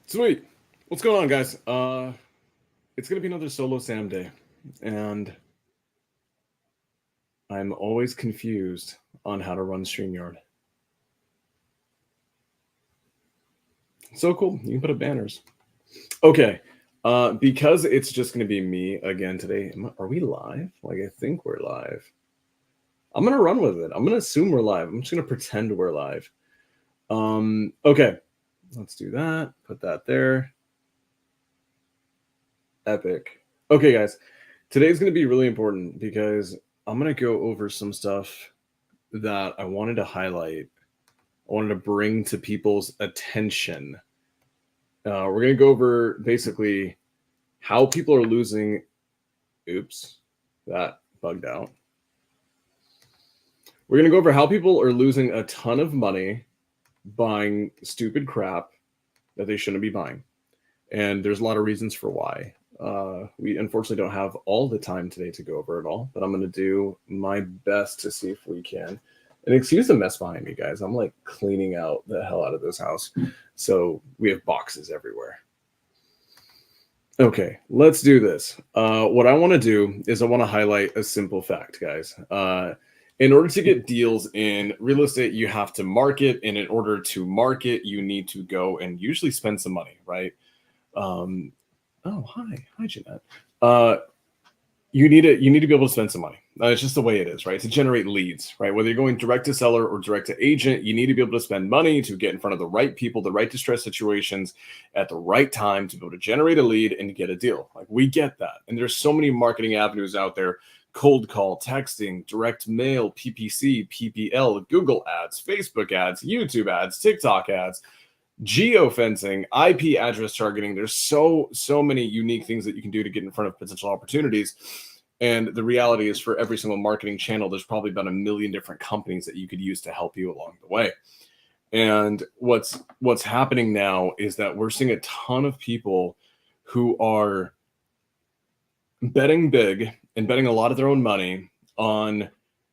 Sweet. What's going on, guys? It's gonna be another solo Sam day, and I'm always confused on how to run StreamYard. So cool. You can put up banners. Okay. Because it's just gonna be me again today. Are we live? Like I think we're live. I'm gonna run with it. I'm gonna assume we're live. I'm just gonna pretend we're live. Okay. Let's do that. Put that there. Epic. Okay, guys. Today's going to be really important because I'm going to go over some stuff that I wanted to highlight. I wanted to bring to people's attention. We're going to go over basically how people are losing. Oops, that bugged out. We're going to go over how people are losing a ton of money buying stupid crap that they shouldn't be buying. And there's a lot of reasons for why. We unfortunately don't have all the time today to go over it all, but I'm going to do my best to see if we can. And excuse the mess behind me, guys. I'm like cleaning out the hell out of this house. So we have boxes everywhere. Okay, let's do this. What I want to do is I want to highlight a simple fact, guys. In order to get deals in real estate, you have to market. And in order to market, you need to go and usually spend some money, right? Oh, hi, Jeanette. You need to be able to spend some money. It's just the way it is, right? To generate leads, right? Whether you're going direct to seller or direct to agent, you need to be able to spend money to get in front of the right people, the right distress situations at the right time to be able to generate a lead and get a deal. Like we get that, and there's so many marketing avenues out there: cold call, texting, direct mail, PPC, PPL, Google ads, Facebook ads, YouTube ads, TikTok ads, geofencing, IP address targeting. There's so many unique things that you can do to get in front of potential opportunities. And the reality is, for every single marketing channel, there's probably about 1 million different companies that you could use to help you along the way. And what's happening now is that we're seeing a ton of people who are betting big and betting a lot of their own money on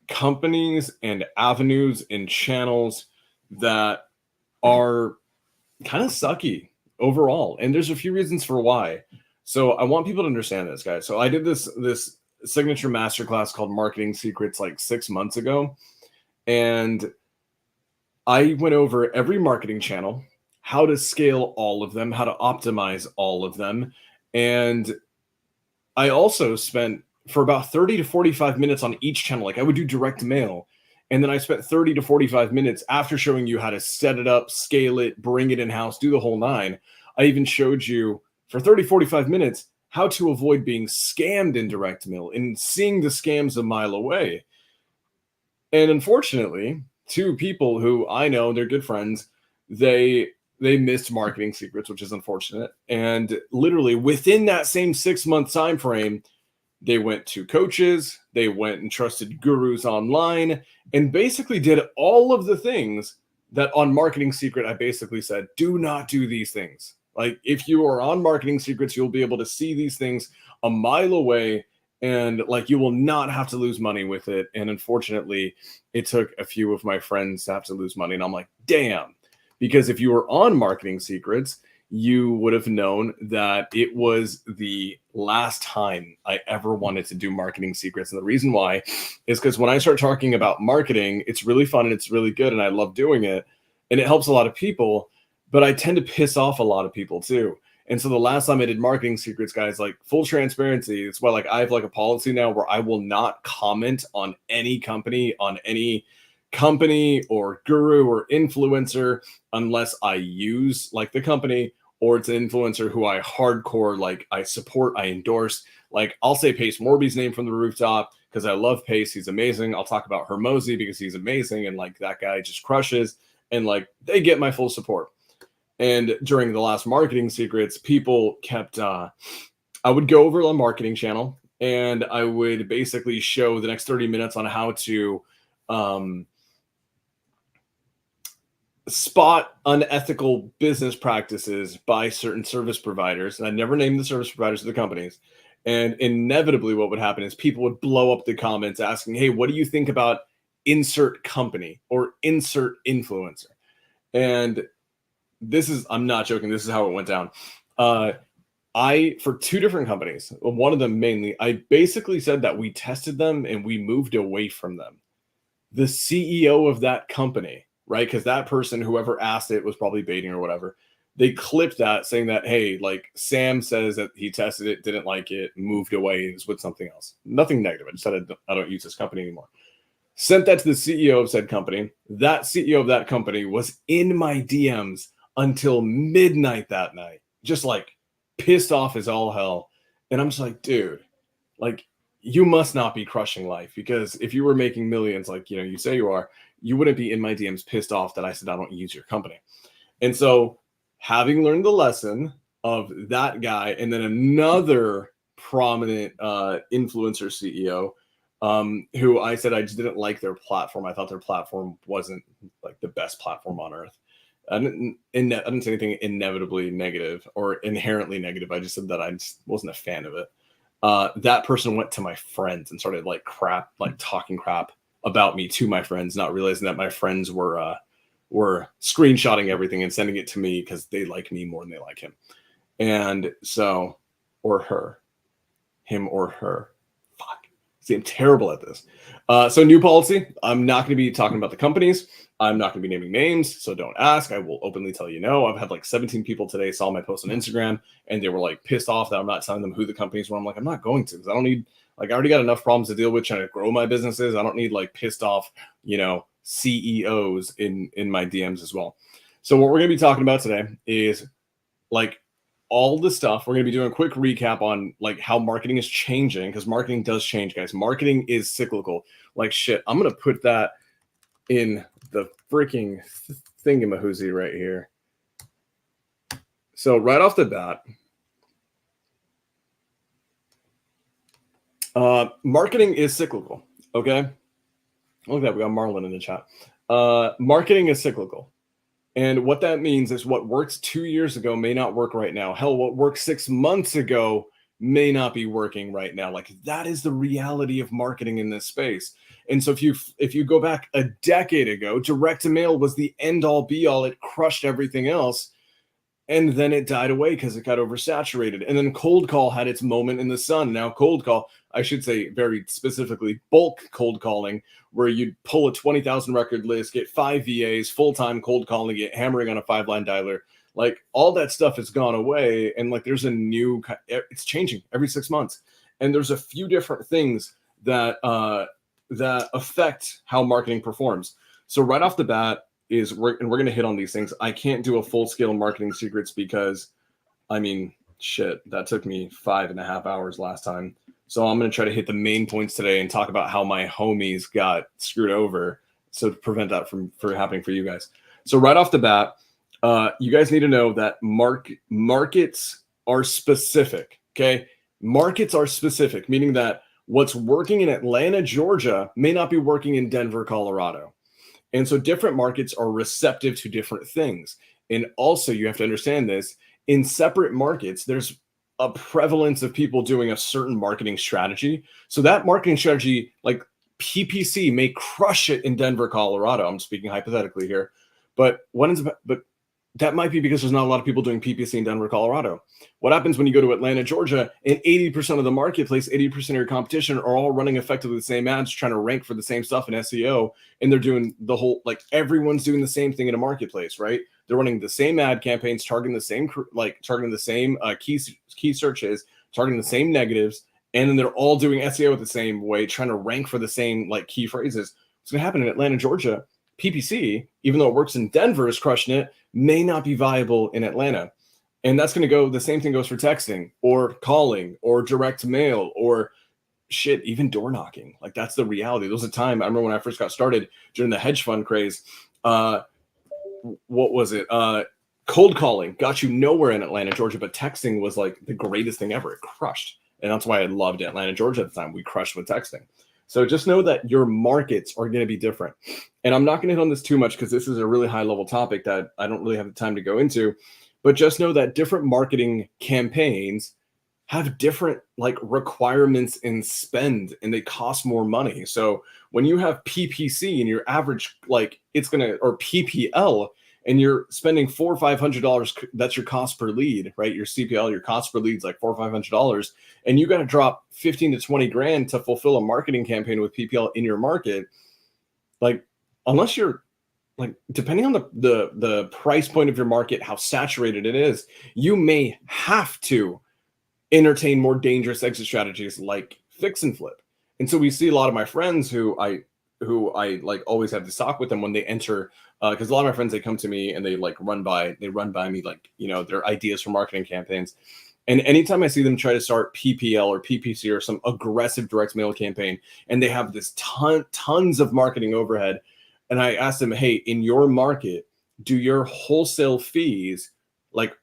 companies and avenues and channels that are kind of sucky overall. And there's a few reasons for why. So I want people to understand this, guys. So I did this signature masterclass called Marketing Secrets like 6 months ago. And I went over every marketing channel, how to scale all of them, how to optimize all of them. And I also spent for about 30 to 45 minutes on each channel. Like I would do direct mail. And then I spent 30 to 45 minutes after showing you how to set it up, scale it, bring it in-house, do the whole nine. I even showed you for 30, 45 minutes how to avoid being scammed in direct mail and seeing the scams a mile away. And unfortunately, two people who I know, they're good friends, they missed Marketing Secrets, which is unfortunate. And literally within that same 6-month time frame, they went to coaches, they went and trusted gurus online, and basically did all of the things that on Marketing Secret I basically said, do not do these things. Like if you are on Marketing Secrets, you'll be able to see these things a mile away, and like you will not have to lose money with it. And unfortunately, it took a few of my friends to have to lose money. And I'm like, damn, because if you were on Marketing Secrets, you would have known that it was the last time I ever wanted to do Marketing Secrets. And the reason why is because when I start talking about marketing, it's really fun and it's really good and I love doing it and it helps a lot of people, but I tend to piss off a lot of people too. And so the last time I did Marketing Secrets, guys, like full transparency, it's why like I have like a policy now where I will not comment on any company or guru or influencer unless I use like the company or it's an influencer who I hardcore, like I support, I endorse. Like I'll say Pace Morby's name from the rooftop because I love Pace. He's amazing. I'll talk about Hermosi because he's amazing. And like that guy just crushes and like they get my full support. And during the last Marketing Secrets, people kept, I would go over the marketing channel and I would basically show the next 30 minutes on how to, spot unethical business practices by certain service providers. And I never named the service providers of the companies. And inevitably what would happen is people would blow up the comments asking, hey, what do you think about insert company or insert influencer? And I'm not joking. This is how it went down. For two different companies, one of them mainly, I basically said that we tested them and we moved away from them. The CEO of that company, right? Because that person, whoever asked it, was probably baiting or whatever. They clipped that saying that, hey, like Sam says that he tested it, didn't like it, moved away, is with something else. Nothing negative. I just said I don't use this company anymore. Sent that to the CEO of said company. That CEO of that company was in my DMs until midnight that night, just like pissed off as all hell. And I'm just like, dude, like you must not be crushing life, because if you were making millions, like, you know, you say you are, you wouldn't be in my DMs pissed off that I said I don't use your company. And so, having learned the lesson of that guy and then another prominent influencer CEO, who I said I just didn't like their platform. I thought their platform wasn't like the best platform on earth. I didn't say anything inevitably negative or inherently negative. I just said that I just wasn't a fan of it. That person went to my friends and started like talking crap about me to my friends, not realizing that my friends were screenshotting everything and sending it to me because they like me more than they like him. And so, or her, him or her. Fuck. See, I'm terrible at this. So new policy. I'm not going to be talking about the companies. I'm not going to be naming names, so don't ask. I will openly tell you no. I've had like 17 people today saw my post on Instagram, and they were like pissed off that I'm not telling them who the companies were. I'm like, I'm not going to, because I don't need, like, I already got enough problems to deal with trying to grow my businesses. I don't need like pissed off, you know, CEOs in my DMs as well. So what we're going to be talking about today is like all the stuff. We're going to be doing a quick recap on like how marketing is changing, because marketing does change, guys. Marketing is cyclical. Like shit. I'm going to put that in the freaking thingamahoozy right here. So right off the bat, marketing is cyclical. Okay. Look at that. We got Marlon in the chat. Marketing is cyclical. And what that means is what worked 2 years ago may not work right now. Hell, what worked 6 months ago may not be working right now. Like that is the reality of marketing in this space. And so if you go back a decade ago, direct to mail was the end all be all. It crushed everything else. And then it died away because it got oversaturated. And then cold call had its moment in the sun. Now cold call, I should say very specifically, bulk cold calling, where you'd pull a 20,000 record list, get 5 VAs, full-time cold calling it, hammering on a 5-line dialer. Like all that stuff has gone away. And like there's a new, it's changing every 6 months. And there's a few different things that affect how marketing performs. So right off the bat, we're going to hit on these things. I can't do a full scale marketing secrets because, I mean, shit, that took me 5.5 hours last time. So I'm going to try to hit the main points today and talk about how my homies got screwed over, so to prevent that from happening for you guys. So right off the bat, you guys need to know that markets are specific. Okay, markets are specific, meaning that what's working in Atlanta, Georgia, may not be working in Denver, Colorado. And so different markets are receptive to different things. And also you have to understand this, in separate markets, there's a prevalence of people doing a certain marketing strategy. So that marketing strategy, like PPC, may crush it in Denver, Colorado. I'm speaking hypothetically here, but that might be because there's not a lot of people doing PPC in Denver, Colorado. What happens when you go to Atlanta, Georgia, and 80% of the marketplace, 80% of your competition are all running effectively the same ads, trying to rank for the same stuff in SEO, and they're doing the whole, like everyone's doing the same thing in a marketplace, right? They're running the same ad campaigns, targeting the same key searches, targeting the same negatives, and then they're all doing SEO the same way, trying to rank for the same like key phrases. What's going to happen in Atlanta, Georgia? PPC, even though it works in Denver, is crushing it, may not be viable in Atlanta. And that's going to go, the same thing goes for texting or calling or direct mail or shit, even door knocking. Like that's the reality. There was a time, I remember when I first got started during the hedge fund craze, what was it? Cold calling got you nowhere in Atlanta, Georgia, but texting was like the greatest thing ever. It crushed. And that's why I loved Atlanta, Georgia at the time. We crushed with texting. So just know that your markets are going to be different. And I'm not going to hit on this too much because this is a really high level topic that I don't really have the time to go into. But just know that different marketing campaigns have different like requirements in spend, and they cost more money. So when you have PPC and your average, like it's going to, or PPL, and you're spending $400 or $500, that's your cost per lead, right? Your CPL, your cost per lead is like $400 or $500, and you got to drop 15 to 20 grand to fulfill a marketing campaign with PPL in your market. Like, unless you're like, depending on the price point of your market, how saturated it is, you may have to entertain more dangerous exit strategies like fix and flip. And so we see a lot of my friends who I like always have to talk with them when they enter, because a lot of my friends, they come to me and they run by me, like, their ideas for marketing campaigns. And anytime I see them try to start PPL or PPC or some aggressive direct mail campaign, and they have this tons of marketing overhead, and I ask them, hey, in your market, do your wholesale fees like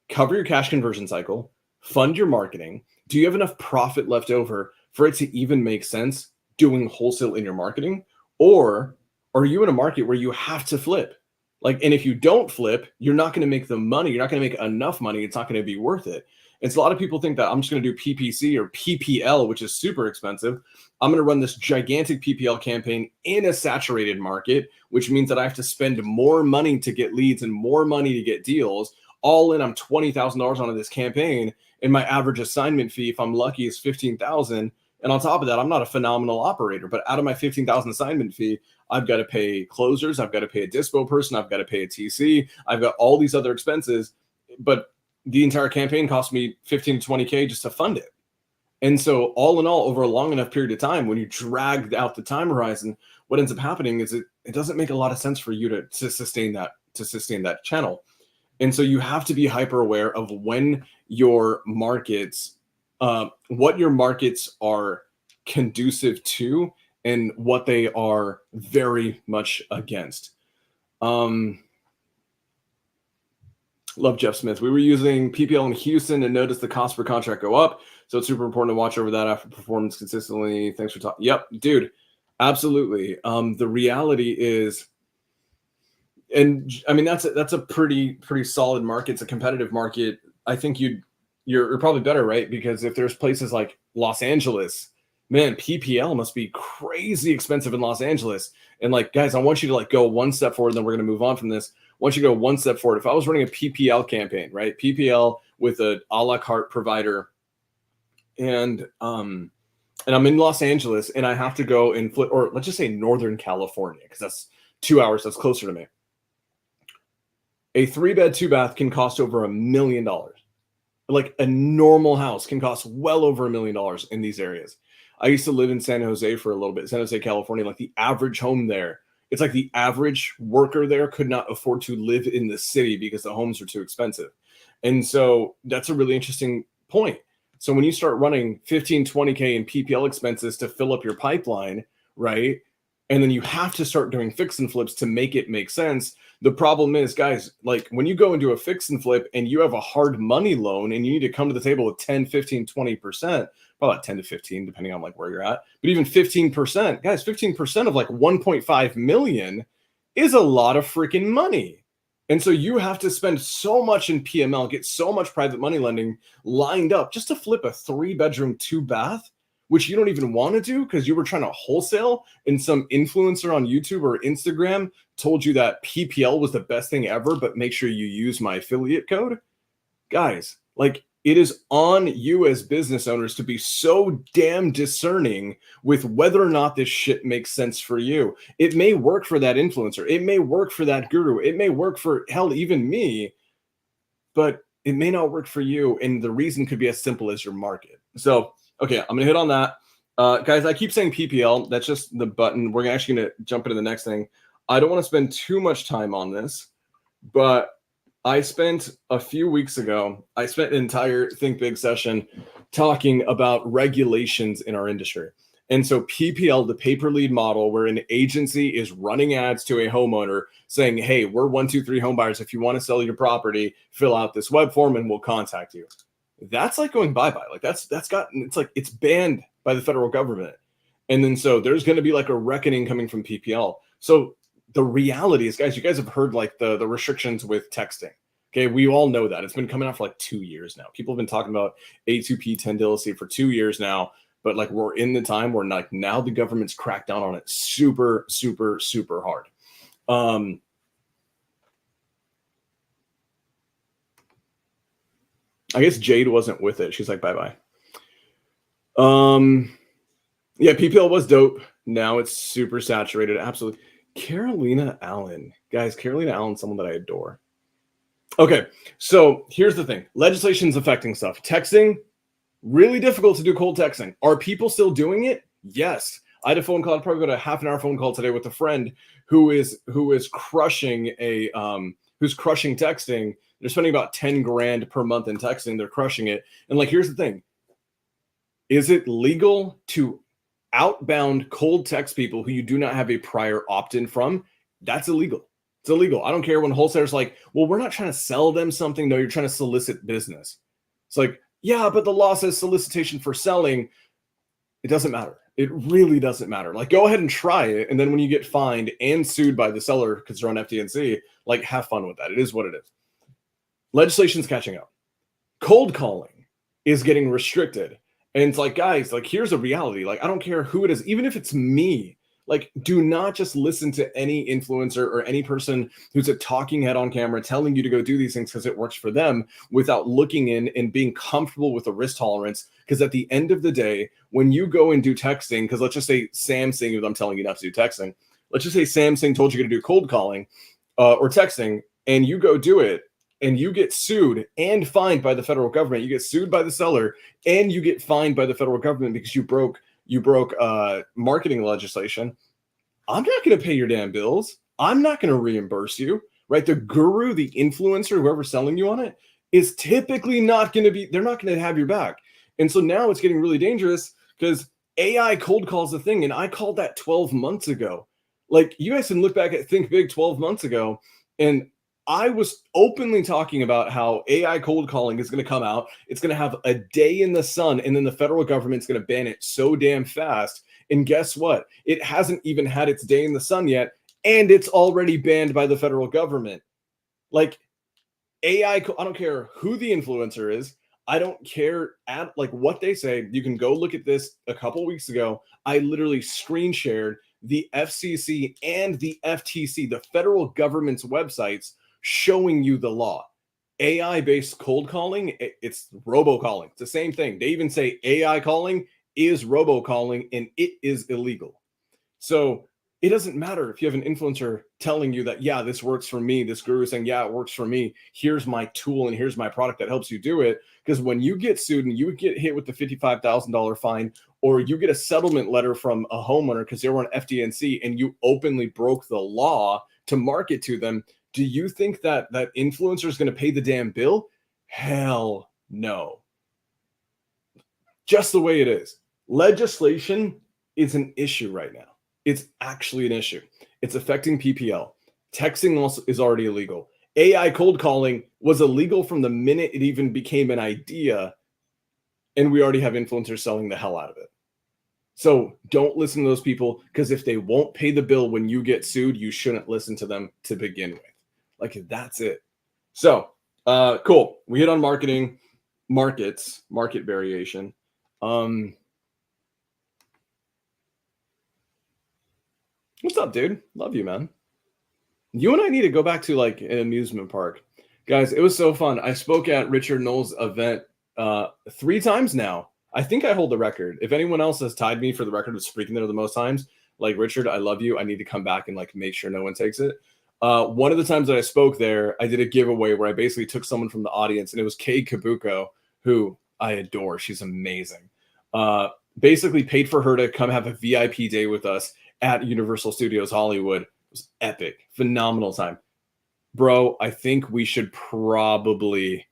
cover your cash conversion cycle, fund your marketing? Do you have enough profit left over for it to even make sense doing wholesale in your marketing? Or are you in a market where you have to flip? And if you don't flip, you're not going to make the money. You're not going to make enough money. It's not going to be worth it. And so a lot of people think that I'm just going to do PPC or PPL, which is super expensive. I'm going to run this gigantic PPL campaign in a saturated market, which means that I have to spend more money to get leads and more money to get deals. All in, I'm $20,000 onto this campaign, and my average assignment fee, if I'm lucky, is $15,000. And on top of that, I'm not a phenomenal operator, but out of my $15,000 assignment fee, I've got to pay closers, I've got to pay a dispo person, I've got to pay a TC, I've got all these other expenses, but the entire campaign cost me 15 to 20K just to fund it. And so all in all, over a long enough period of time, when you drag out the time horizon, what ends up happening is it doesn't make a lot of sense for you to sustain that channel. And so you have to be hyper aware of when your markets, what your markets are conducive to and what they are very much against. Love Jeff Smith. We were using PPL in Houston and noticed the cost per contract go up. So it's super important to watch over that after performance consistently. Thanks for talking. Yep, dude, absolutely. The reality is, and I mean, that's a pretty solid market. It's a competitive market. I think you're probably better, right? Because if there's places like Los Angeles, man, PPL must be crazy expensive in Los Angeles. And guys, I want you to go one step forward, and then we're going to move on from this. Once you go one step forward, if I was running a PPL campaign, right? PPL with a la carte provider, and I'm in Los Angeles, and I have to go and flip, or let's just say Northern California, because that's 2 hours. That's closer to me. A 3-bed, 2-bath can cost over $1 million. Like a normal house can cost well over $1 million in these areas. I used to live in San Jose for a little bit, San Jose, California. Like the average home there, it's like the average worker there could not afford to live in the city because the homes are too expensive. And so that's a really interesting point. So when you start running 15, 20K in PPL expenses to fill up your pipeline, right? And then you have to start doing fix and flips to make it make sense. The problem is, guys, when you go into a fix and flip and you have a hard money loan and you need to come to the table with 10, 15, 20%, probably 10 to 15, depending on where you're at, but even 15%, guys, 15% of 1.5 million is a lot of freaking money. And so you have to spend so much in PML, get so much private money lending lined up just to flip a 3-bedroom, 2-bath, which you don't even want to do because you were trying to wholesale and some influencer on YouTube or Instagram told you that PPL was the best thing ever, but make sure you use my affiliate code. Guys, it is on you as business owners to be so damn discerning with whether or not this shit makes sense for you. It may work for that influencer. It may work for that guru. It may work for, hell, even me, but it may not work for you. And the reason could be as simple as your market. So, okay, I'm going to hit on that. Guys, I keep saying PPL. That's just the button. We're actually going to jump into the next thing. I don't want to spend too much time on this, but I spent a few weeks ago, I spent an entire Think Big session talking about regulations in our industry. And so PPL, the pay-per-lead model, where an agency is running ads to a homeowner saying, hey, we're 123 home buyers. If you want to sell your property, fill out this web form and we'll contact you. That's going bye-bye. It's banned by the federal government. And then so there's going to be a reckoning coming from PPL. So the reality is, guys, you guys have heard the restrictions with texting. Okay, we all know that. It's been coming out for 2 years now. People have been talking about A2P tendency for 2 years now, but we're in the time where now the government's cracked down on it super, super, super hard. I guess Jade wasn't with it. She's like, bye-bye. Yeah, PPL was dope. Now it's super saturated. Absolutely. Carolina Allen. Guys, Carolina Allen's someone that I adore. Okay, so here's the thing. Legislation's affecting stuff. Texting, really difficult to do cold texting. Are people still doing it? Yes. I had a phone call. I'd probably got a half an hour phone call today with a friend who is crushing who's crushing texting. They're spending about 10 grand per month in texting. They're crushing it. And like, here's the thing. Is it legal to outbound cold text people who you do not have a prior opt-in from? That's illegal. It's illegal. I don't care when wholesalers like, well, we're not trying to sell them something. No, you're trying to solicit business. It's like, yeah, but the law says solicitation for selling. It doesn't matter. It really doesn't matter. Like, go ahead and try it. And then when you get fined and sued by the seller because they're on FDNC, like, have fun with that. It is what it is. Legislation's catching up. Cold calling is getting restricted. And it's like, guys, like, here's a reality. Like, I don't care who it is, even if it's me. Like, do not just listen to any influencer or any person who's a talking head on camera telling you to go do these things because it works for them without looking in and being comfortable with the risk tolerance. Because at the end of the day, when you go and do texting, because let's just say Samsung, if I'm telling you not to do texting, let's just say Samsung told you to do cold calling or texting, and you go do it, and you get sued and fined by the federal government. You get sued by the seller, and you get fined by the federal government because you broke marketing legislation. I'm not going to pay your damn bills. I'm not going to reimburse you, right? The guru, the influencer, whoever's selling you on it is typically not going to be, they're not going to have your back. And so now it's getting really dangerous because AI cold calls a thing. And I called that 12 months ago. Like, you guys can look back at Think Big 12 months ago. And I was openly talking about how AI cold calling is going to come out. It's going to have a day in the sun, and then the federal government's going to ban it so damn fast. And guess what? It hasn't even had its day in the sun yet, and it's already banned by the federal government. Like, AI, I don't care who the influencer is. I don't care at like what they say. You can go look at this a couple weeks ago. I literally screen shared the FCC and the FTC, the federal government's websites, showing you the law. AI-based cold calling, it's robocalling. It's the same thing. They even say AI calling is robocalling, and it is illegal. So it doesn't matter if you have an influencer telling you that, yeah, this works for me. This guru is saying, yeah, it works for me. Here's my tool and here's my product that helps you do it. Because when you get sued and you get hit with the $55,000 fine, or you get a settlement letter from a homeowner because they were on FDNC and you openly broke the law to market to them, do you think that that influencer is going to pay the damn bill? Hell no. Just the way it is. Legislation is an issue right now. It's actually an issue. It's affecting PPL. Texting also is already illegal. AI cold calling was illegal from the minute it even became an idea, and we already have influencers selling the hell out of it. So don't listen to those people, because if they won't pay the bill when you get sued, you shouldn't listen to them to begin with. Like, that's it. So, cool. We hit on market variation. What's up, dude? Love you, man. You and I need to go back to like an amusement park. Guys, it was so fun. I spoke at Richard Knoll's event 3 times now. I think I hold the record. If anyone else has tied me for the record of speaking there the most times, like, Richard, I love you. I need to come back and like make sure no one takes it. One of the times that I spoke there, I did a giveaway where I basically took someone from the audience, and it was Kay Kabuko, who I adore. She's amazing. Basically paid for her to come have a VIP day with us at Universal Studios Hollywood. It was epic. Phenomenal time. Bro, I think we should probably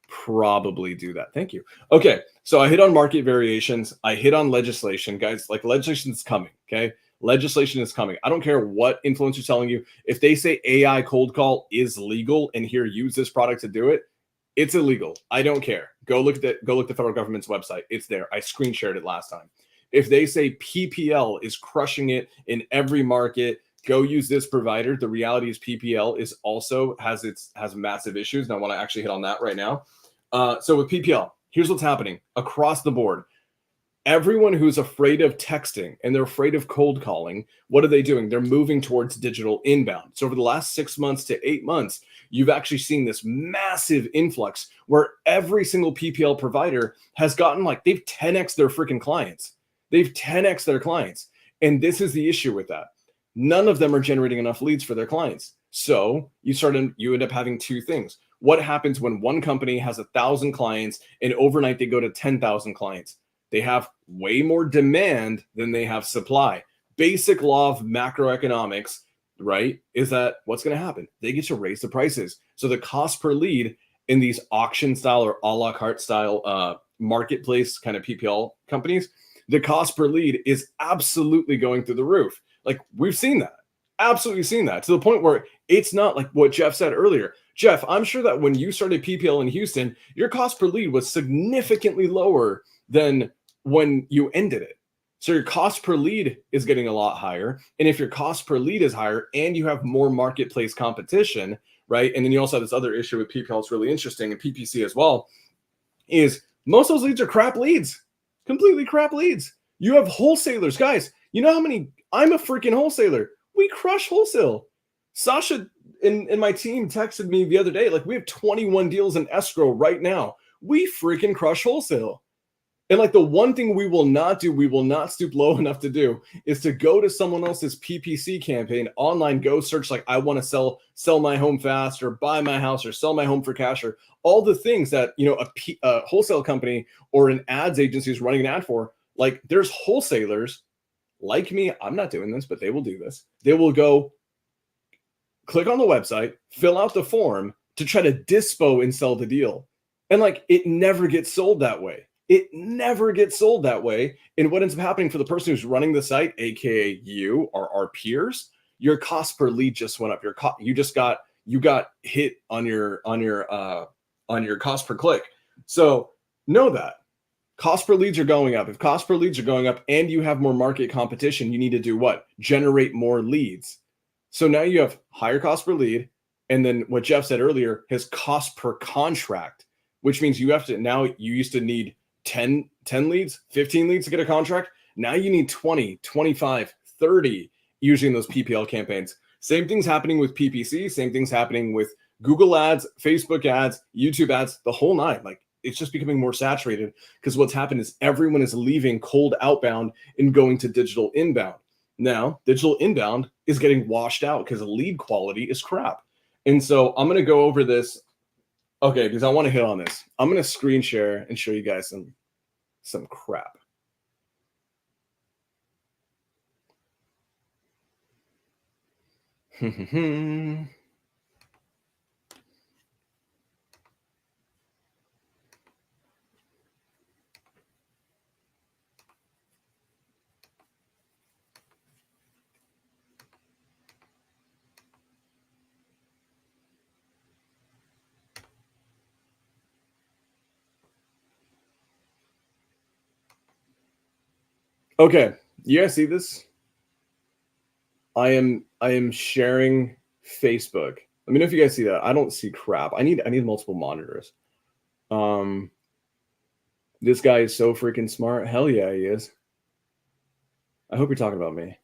do that. Thank you. Okay, so I hit on market variations. I hit on legislation. Guys, like, legislation is coming, okay? Legislation is coming. I don't care what influencer's telling you. If they say AI cold call is legal and here, use this product to do it, it's illegal. I don't care. Go look at the federal government's website. It's there. I screen shared it last time. If they say PPL is crushing it in every market, go use this provider. The reality is PPL is also has massive issues. And I want to actually hit on that right now. So with PPL, here's what's happening across the board. Everyone who's afraid of texting and they're afraid of cold calling, what are they doing? They're moving towards digital inbound. So over the last 6 months to 8 months, you've actually seen this massive influx where every single PPL provider has gotten like they've 10x their freaking clients. They've 10x their clients. And this is the issue with that. None of them are generating enough leads for their clients. So you end up having two things. What happens when one company has 1,000 clients and overnight they go to 10,000 clients? They have way more demand than they have supply. Basic law of macroeconomics, right, is that what's going to happen? They get to raise the prices. So the cost per lead in these auction style or a la carte style marketplace kind of PPL companies, the cost per lead is absolutely going through the roof. Like we've seen that, absolutely seen that, to the point where it's not like what Jeff said earlier. Jeff, I'm sure that when you started PPL in Houston, your cost per lead was significantly lower than when you ended it. So your cost per lead is getting a lot higher. And if your cost per lead is higher and you have more marketplace competition, right? And then you also have this other issue with PPL, it's really interesting, and PPC as well, is most of those leads are crap leads, completely crap leads. You have wholesalers, guys. You know how many, I'm a freaking wholesaler. We crush wholesale. Sasha and my team texted me the other day, like we have 21 deals in escrow right now. We freaking crush wholesale. And like the one thing we will not do, we will not stoop low enough to do, is to go to someone else's PPC campaign online, go search like I want to sell my home fast, or buy my house, or sell my home for cash, or all the things that a wholesale company or an ads agency is running an ad for. Like there's wholesalers like me. I'm not doing this, but they will do this. They will go click on the website, fill out the form to try to dispo and sell the deal, and like it never gets sold that way. It never gets sold that way. And what ends up happening for the person who's running the site, aka you or our peers, your cost per lead just went up. You got hit on your cost per click. So know that cost per leads are going up. If cost per leads are going up and you have more market competition, you need to do what? Generate more leads. So now you have higher cost per lead, and then what Jeff said earlier, his cost per contract, which means you used to need 10 leads, 15 leads to get a contract. Now you need 20, 25, 30 using those PPL campaigns. Same thing's happening with PPC. Same thing's happening with Google ads, Facebook ads, YouTube ads, the whole nine. Like it's just becoming more saturated because what's happened is everyone is leaving cold outbound and going to digital inbound. Now, digital inbound is getting washed out because the lead quality is crap. And so I'm going to go over this. Okay, because I want to hit on this. I'm going to screen share and show you guys some crap. Okay, you guys see this? I am sharing Facebook. Let me know if you guys see that. I don't see crap. I need multiple monitors. This guy is so freaking smart. Hell yeah, he is. I hope you're talking about me.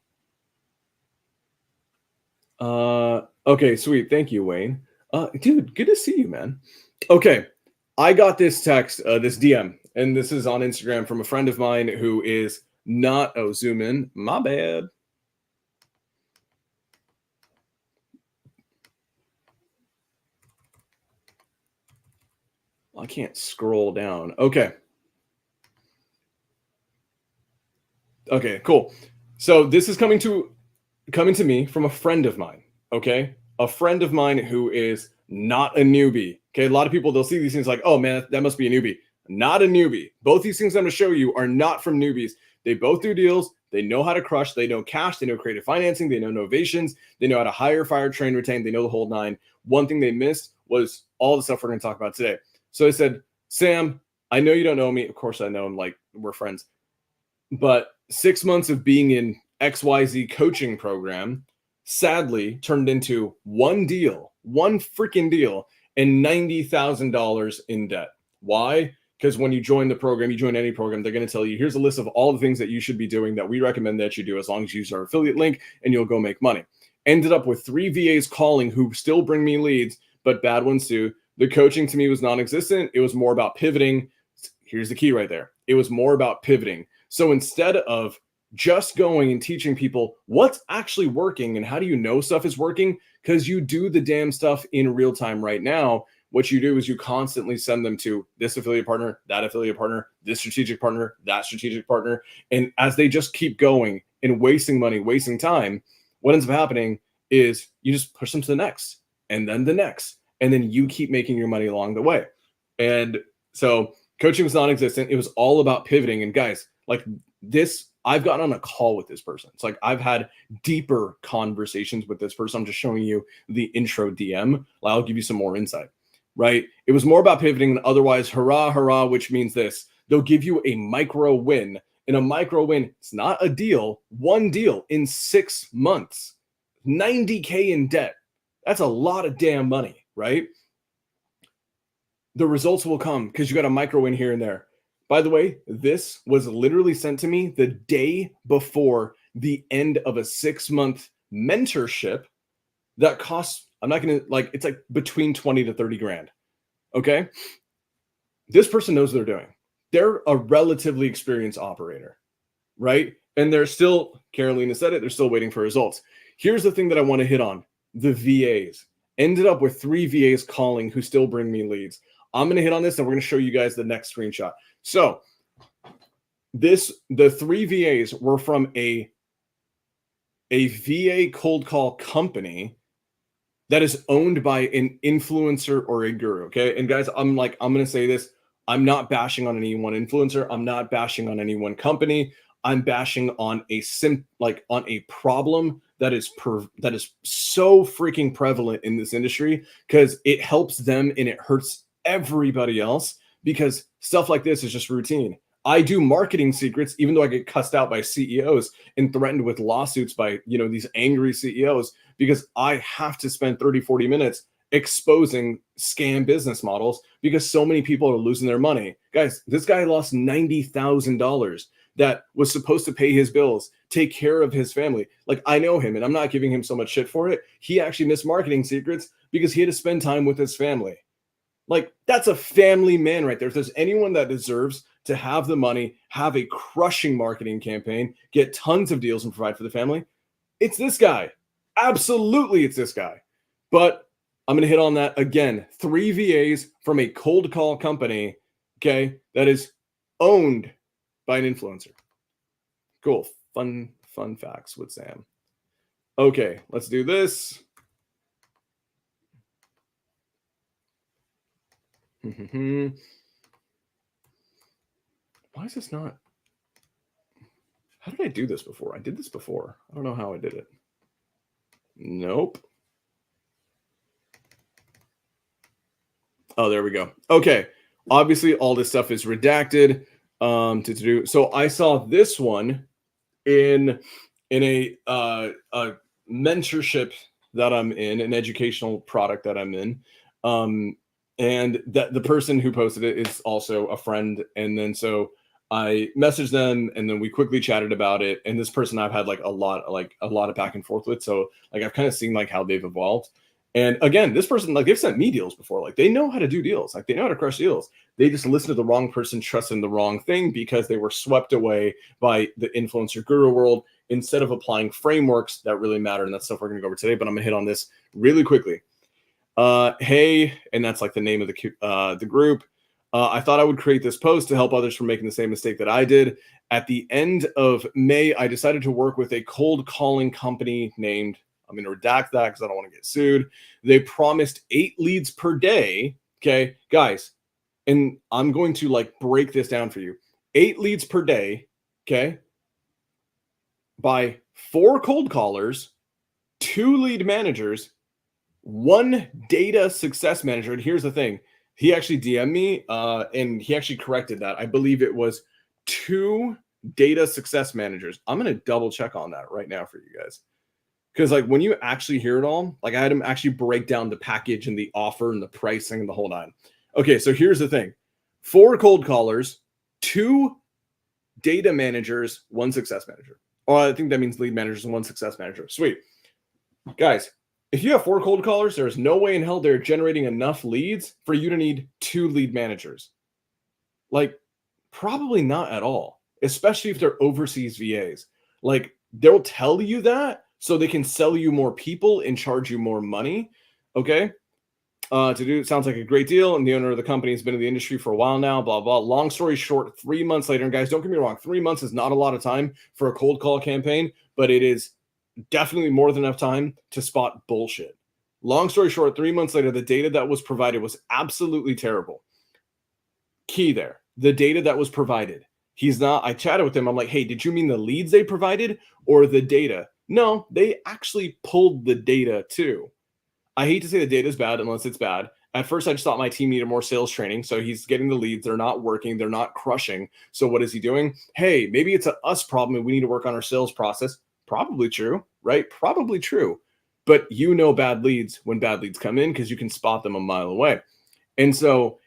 Okay, sweet. Thank you, Wayne. Dude, good to see you, man. Okay, I got this text, this DM, and this is on Instagram from a friend of mine who is not. Oh, zoom in. My bad. I can't scroll down. Okay. Okay, cool. So this is coming to me from a friend of mine. Okay, a friend of mine who is not a newbie. Okay, a lot of people, they'll see these things like, oh man, that must be a newbie. Not a newbie. Both these things I'm going to show you are not from newbies. They both do deals. They know how to crush. They know cash. They know creative financing. They know novations. They know how to hire, fire, train, retain. They know the whole nine. One thing they missed was all the stuff we're going to talk about today. So I said, Sam, I know you don't know me. Of course I know him, like we're friends. But 6 months of being in XYZ coaching program sadly turned into one freaking deal, and $90,000 in debt. Why? Because when you join the program, you join any program, they're going to tell you, here's a list of all the things that you should be doing that we recommend that you do as long as you use our affiliate link, and you'll go make money. Ended up with 3 VAs calling who still bring me leads, but bad ones too. The coaching to me was non-existent. It was more about pivoting. Here's the key right there. It was more about pivoting. So instead of just going and teaching people what's actually working and how do you know stuff is working, because you do the damn stuff in real time right now, what you do is you constantly send them to this affiliate partner, that affiliate partner, this strategic partner, that strategic partner. And as they just keep going and wasting money, wasting time, what ends up happening is you just push them to the next and then the next, and then you keep making your money along the way. And so coaching was non-existent. It was all about pivoting. And guys, like this, I've gotten on a call with this person. It's like I've had deeper conversations with this person. I'm just showing you the intro DM. I'll give you some more insight, right? It was more about pivoting than otherwise. Hurrah, hurrah, which means this. They'll give you a micro win. And a micro win, it's not a deal, one deal in 6 months, 90K in debt. That's a lot of damn money, right? The results will come because you got a micro win here and there. By the way, this was literally sent to me the day before the end of a 6-month mentorship that costs, I'm not going to like, it's like between 20 to 30 grand. Okay. This person knows what they're doing. They're a relatively experienced operator, right? And they're still, Carolina said it, they're still waiting for results. Here's the thing that I want to hit on. The VAs ended up with 3 VAs calling who still bring me leads. I'm going to hit on this and we're going to show you guys the next screenshot. So the 3 VAs were from a VA cold call company that is owned by an influencer or a guru. Okay. And guys, I'm going to say this. I'm not bashing on any one influencer. I'm not bashing on any one company. I'm bashing on on a problem that is so freaking prevalent in this industry because it helps them and it hurts everybody else because stuff like this is just routine. I do marketing secrets, even though I get cussed out by CEOs and threatened with lawsuits by, these angry CEOs because I have to spend 30, 40 minutes exposing scam business models because so many people are losing their money. Guys, this guy lost $90,000 that was supposed to pay his bills, take care of his family. Like, I know him and I'm not giving him so much shit for it. He actually missed marketing secrets because he had to spend time with his family. Like, that's a family man right there. If there's anyone that deserves to have the money, have a crushing marketing campaign, get tons of deals and provide for the family, it's this guy. Absolutely, it's this guy. But I'm going to hit on that again. 3 VAs from a cold call company, okay, that is owned by an influencer. Cool. Fun facts with Sam. Okay, let's do this. Why is this not? How did I do this before? I did this before. I don't know how I did it. Nope. Oh, there we go. Okay. Obviously, all this stuff is redacted to do. So I saw this one in a mentorship that I'm in, an educational product that I'm in. And that the person who posted it is also a friend. And then so I messaged them and then we quickly chatted about it. And this person I've had a lot of back and forth with. So I've kind of seen how they've evolved. And again, this person, they've sent me deals before. They know how to do deals. They know how to crush deals. They just listened to the wrong person, trusting the wrong thing because they were swept away by the influencer guru world instead of applying frameworks that really matter. And that's stuff we're going to go over today, but I'm going to hit on this really quickly. Hey, and that's the name of the group. I thought I would create this post to help others from making the same mistake that I did. At the end of May, I decided to work with a cold calling company named, I'm going to redact that because I don't want to get sued. They promised 8 leads per day. Okay, guys, and I'm going to break this down for you. 8 leads per day. Okay, by 4 cold callers, 2 lead managers, 1 data success manager. And here's the thing. He actually DM'd me and he actually corrected that. I believe it was 2 data success managers. I'm going to double check on that right now for you guys. Because when you actually hear it all, I had him actually break down the package and the offer and the pricing and the whole nine. Okay, so here's the thing. 4 cold callers, 2 data managers, 1 success manager. Oh, I think that means lead managers and 1 success manager. Sweet. Guys, if you have 4 cold callers, there's no way in hell they're generating enough leads for you to need 2 lead managers. Like, probably not at all, especially if they're overseas VAs. Like, they'll tell you that so they can sell you more people and charge you more money. Okay. To do it sounds like a great deal. And the owner of the company has been in the industry for a while now, blah, blah. Long story short, 3 months later, and guys, don't get me wrong, 3 months is not a lot of time for a cold call campaign, but it is definitely more than enough time to spot bullshit. Long story short, 3 months later, the data that was provided was absolutely terrible. Key there, the data that was provided. I chatted with him. I'm like, hey, did you mean the leads they provided or the data? No, they actually pulled the data too. I hate to say the data is bad unless it's bad. At first, I just thought my team needed more sales training. So he's getting the leads. They're not working. They're not crushing. So what is he doing? Hey, maybe it's an us problem and we need to work on our sales process. Probably true, right? Probably true. But you know bad leads when bad leads come in because you can spot them a mile away. And so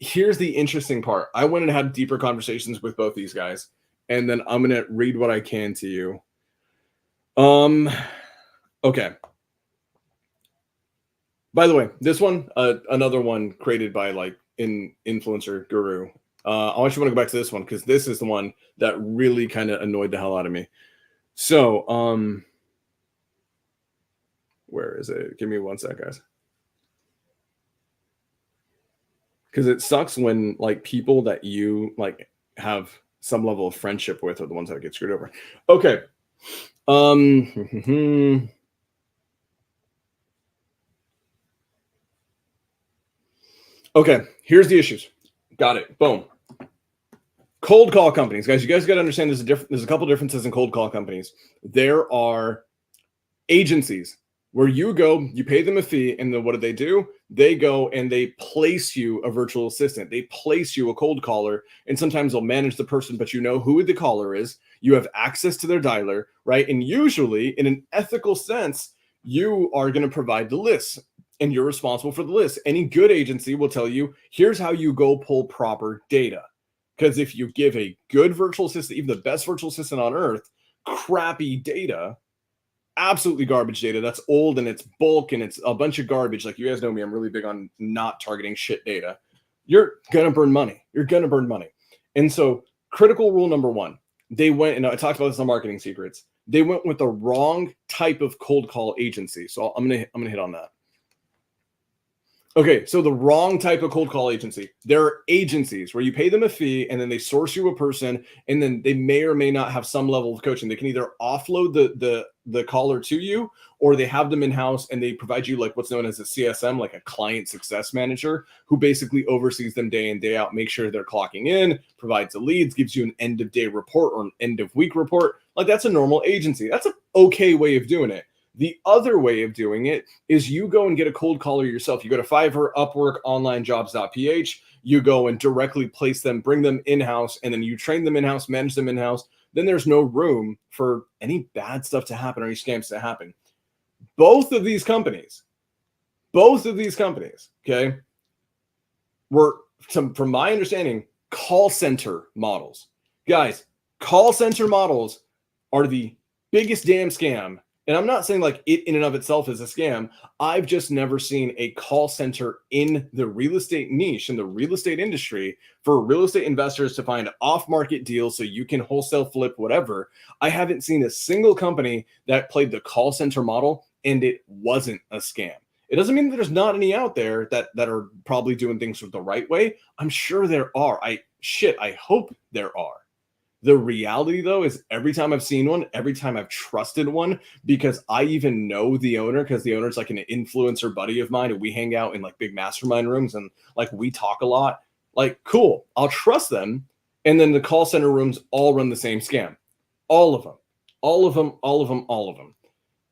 here's the interesting part. I went and had deeper conversations with both these guys. And then I'm going to read what I can to you. Okay. By the way, this one, another one created by like an influencer guru. I want you to go back to this one because this is the one that really kind of annoyed the hell out of me. So, where is it? Give me 1 sec, guys. Because it sucks when like people that you like have some level of friendship with are the ones that get screwed over. Okay. Okay, here's the issues. Got it. Boom. Cold call companies, guys. You guys got to understand there's a couple differences in cold call companies. There are agencies where you go, you pay them a fee, and then what do? They go and they place you a virtual assistant. They place you a cold caller, and sometimes they'll manage the person, but you know who the caller is. You have access to their dialer, right? And usually, in an ethical sense, you are going to provide the list, and you're responsible for the list. Any good agency will tell you, here's how you go pull proper data. Because if you give a good virtual assistant, even the best virtual assistant on earth, crappy data, absolutely garbage data that's old and it's bulk and it's a bunch of garbage. Like, you guys know me, I'm really big on not targeting shit data. You're gonna burn money. And so critical rule number 1, they went, and I talked about this on Marketing Secrets, they went with the wrong type of cold call agency. So I'm gonna hit on that. Okay, so the wrong type of cold call agency. There are agencies where you pay them a fee and then they source you a person, and then they may or may not have some level of coaching. They can either offload the caller to you, or they have them in-house and they provide you like what's known as a CSM, like a client success manager, who basically oversees them day in, day out, make sure they're clocking in, provides the leads, gives you an end of day report or an end of week report. Like, that's a normal agency. That's an okay way of doing it. The other way of doing it is you go and get a cold caller yourself. You go to Fiverr, Upwork, onlinejobs.ph. You go and directly place them, bring them in-house, and then you train them in-house, manage them in-house. Then there's no room for any bad stuff to happen or any scams to happen. Both of these companies, okay, were, from my understanding, call center models. Guys, call center models are the biggest damn scam. And I'm not saying like it in and of itself is a scam. I've just never seen a call center in the real estate niche, in the real estate industry, for real estate investors to find off-market deals so you can wholesale flip whatever. I haven't seen a single company that played the call center model and it wasn't a scam. It doesn't mean that there's not any out there that are probably doing things the right way. I'm sure there are. I hope there are. The reality, though, is every time I've seen one, every time I've trusted one, because I even know the owner, because the owner's like an influencer buddy of mine, and we hang out in like big mastermind rooms and like we talk a lot. Like, cool, I'll trust them. And then the call center rooms all run the same scam. All of them.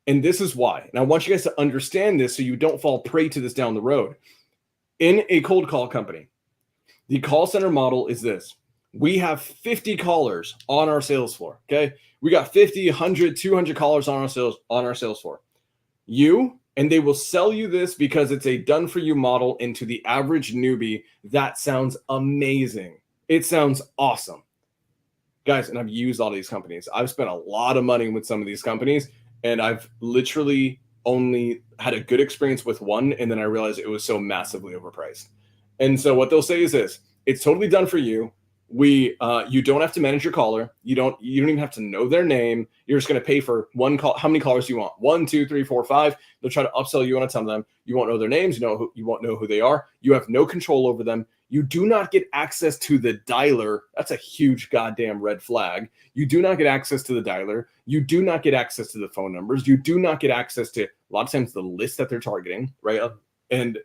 And this is why. And I want you guys to understand this so you don't fall prey to this down the road. In a cold call company, the call center model is this. We have 50 callers on our sales floor, okay? We got 50, 100, 200 callers on our sales floor. You And they will sell you this because it's a done for you model. And to the average newbie, that sounds amazing. It sounds awesome. Guys, and I've used all these companies. I've spent a lot of money with some of these companies, and I've literally only had a good experience with one, and then I realized it was so massively overpriced. And so what they'll say is this: it's totally done for you. You don't have to manage your caller. You don't even have to know their name. You're just going to pay for one call. How many callers do you want? 1, 2, 3, 4, 5. They'll try to upsell you on a ton of them. You won't know their names. You won't know who they are. You have no control over them. You do not get access to the dialer. That's a huge goddamn red flag. You do not get access to the dialer. You do not get access to the phone numbers. You do not get access to, a lot of times, the list that they're targeting, right? And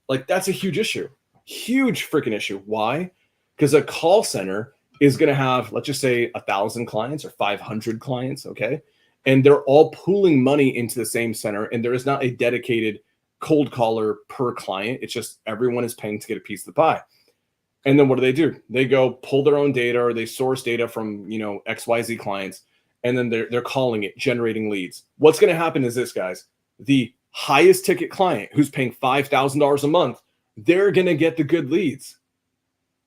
like, that's a huge issue. Huge freaking issue. Why? Because a call center is going to have, let's just say, 1,000 clients or 500 clients, okay? And they're all pooling money into the same center, and there is not a dedicated cold caller per client. It's just everyone is paying to get a piece of the pie. And then what do? They go pull their own data, or they source data from, XYZ clients, and then they're calling it, generating leads. What's going to happen is this, guys: the highest ticket client who's paying $5,000 a month, they're going to get the good leads.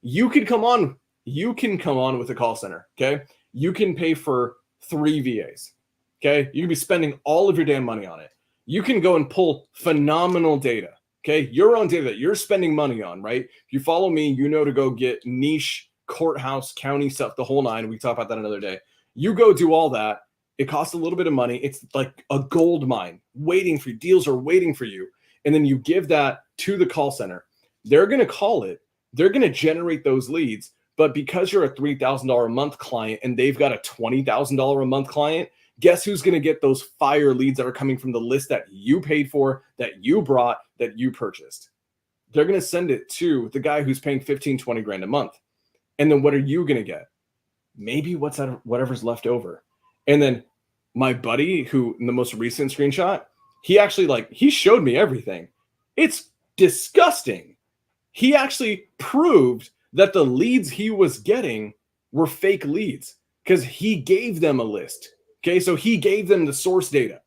You can come on with a call center, okay? You can pay for 3 VAs, okay? You can be spending all of your damn money on it. You can go and pull phenomenal data, okay? Your own data that you're spending money on, right? If you follow me, you know to go get niche courthouse, county stuff, the whole nine. We can talk about that another day. You go do all that. It costs a little bit of money. It's like a gold mine waiting for you. Deals are waiting for you. And then you give that to the call center. They're going to call it. They're going to generate those leads. But because you're a $3,000 a month client and they've got a $20,000 a month client, guess who's going to get those fire leads that are coming from the list that you paid for, that you brought, that you purchased? They're going to send it to the guy who's paying 15, 20 grand a month. And then what are you going to get? Maybe whatever's left over. And then my buddy, who in the most recent screenshot, he showed me everything. It's disgusting. He actually proved that the leads he was getting were fake leads because he gave them a list. Okay, so he gave them the source data.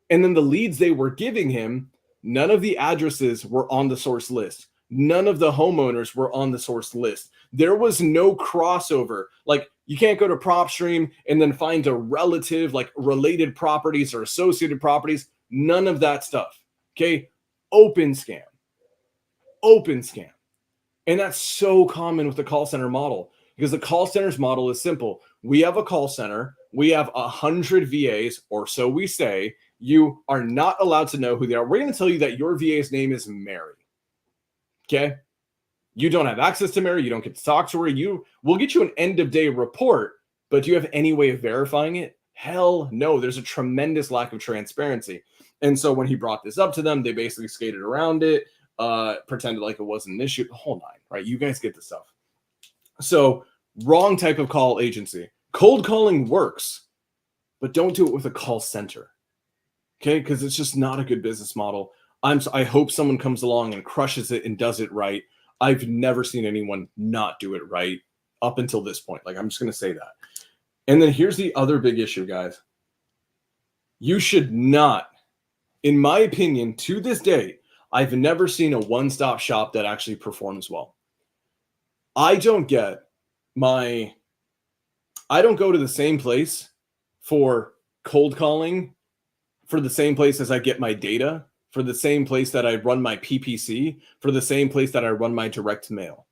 And then the leads they were giving him, none of the addresses were on the source list. None of the homeowners were on the source list. There was no crossover. Like, you can't go to PropStream and then find a relative, like related properties or associated properties. None of that stuff. Okay, open scam. And that's so common with the call center model, because the call center's model is simple. We have a call center. We have 100 VAs, or so we say. You are not allowed to know who they are. We're going to tell you that your VA's name is Mary. Okay? You don't have access to Mary. You don't get to talk to her. We'll get you an end of day report, but do you have any way of verifying it? Hell no. There's a tremendous lack of transparency. And so when he brought this up to them, they basically skated around it. Pretended like it wasn't an issue, the whole nine, right? You guys get the stuff. So, wrong type of call agency. Cold calling works, but don't do it with a call center, okay? Because it's just not a good business model. I hope someone comes along and crushes it and does it right. I've never seen anyone not do it right up until this point. Like, I'm just going to say that. And then here's the other big issue, guys. You should not, in my opinion, to this day, I've never seen a one-stop shop that actually performs well. I don't go to the same place for cold calling, for the same place as I get my data, for the same place that I run my PPC, for the same place that I run my direct mail.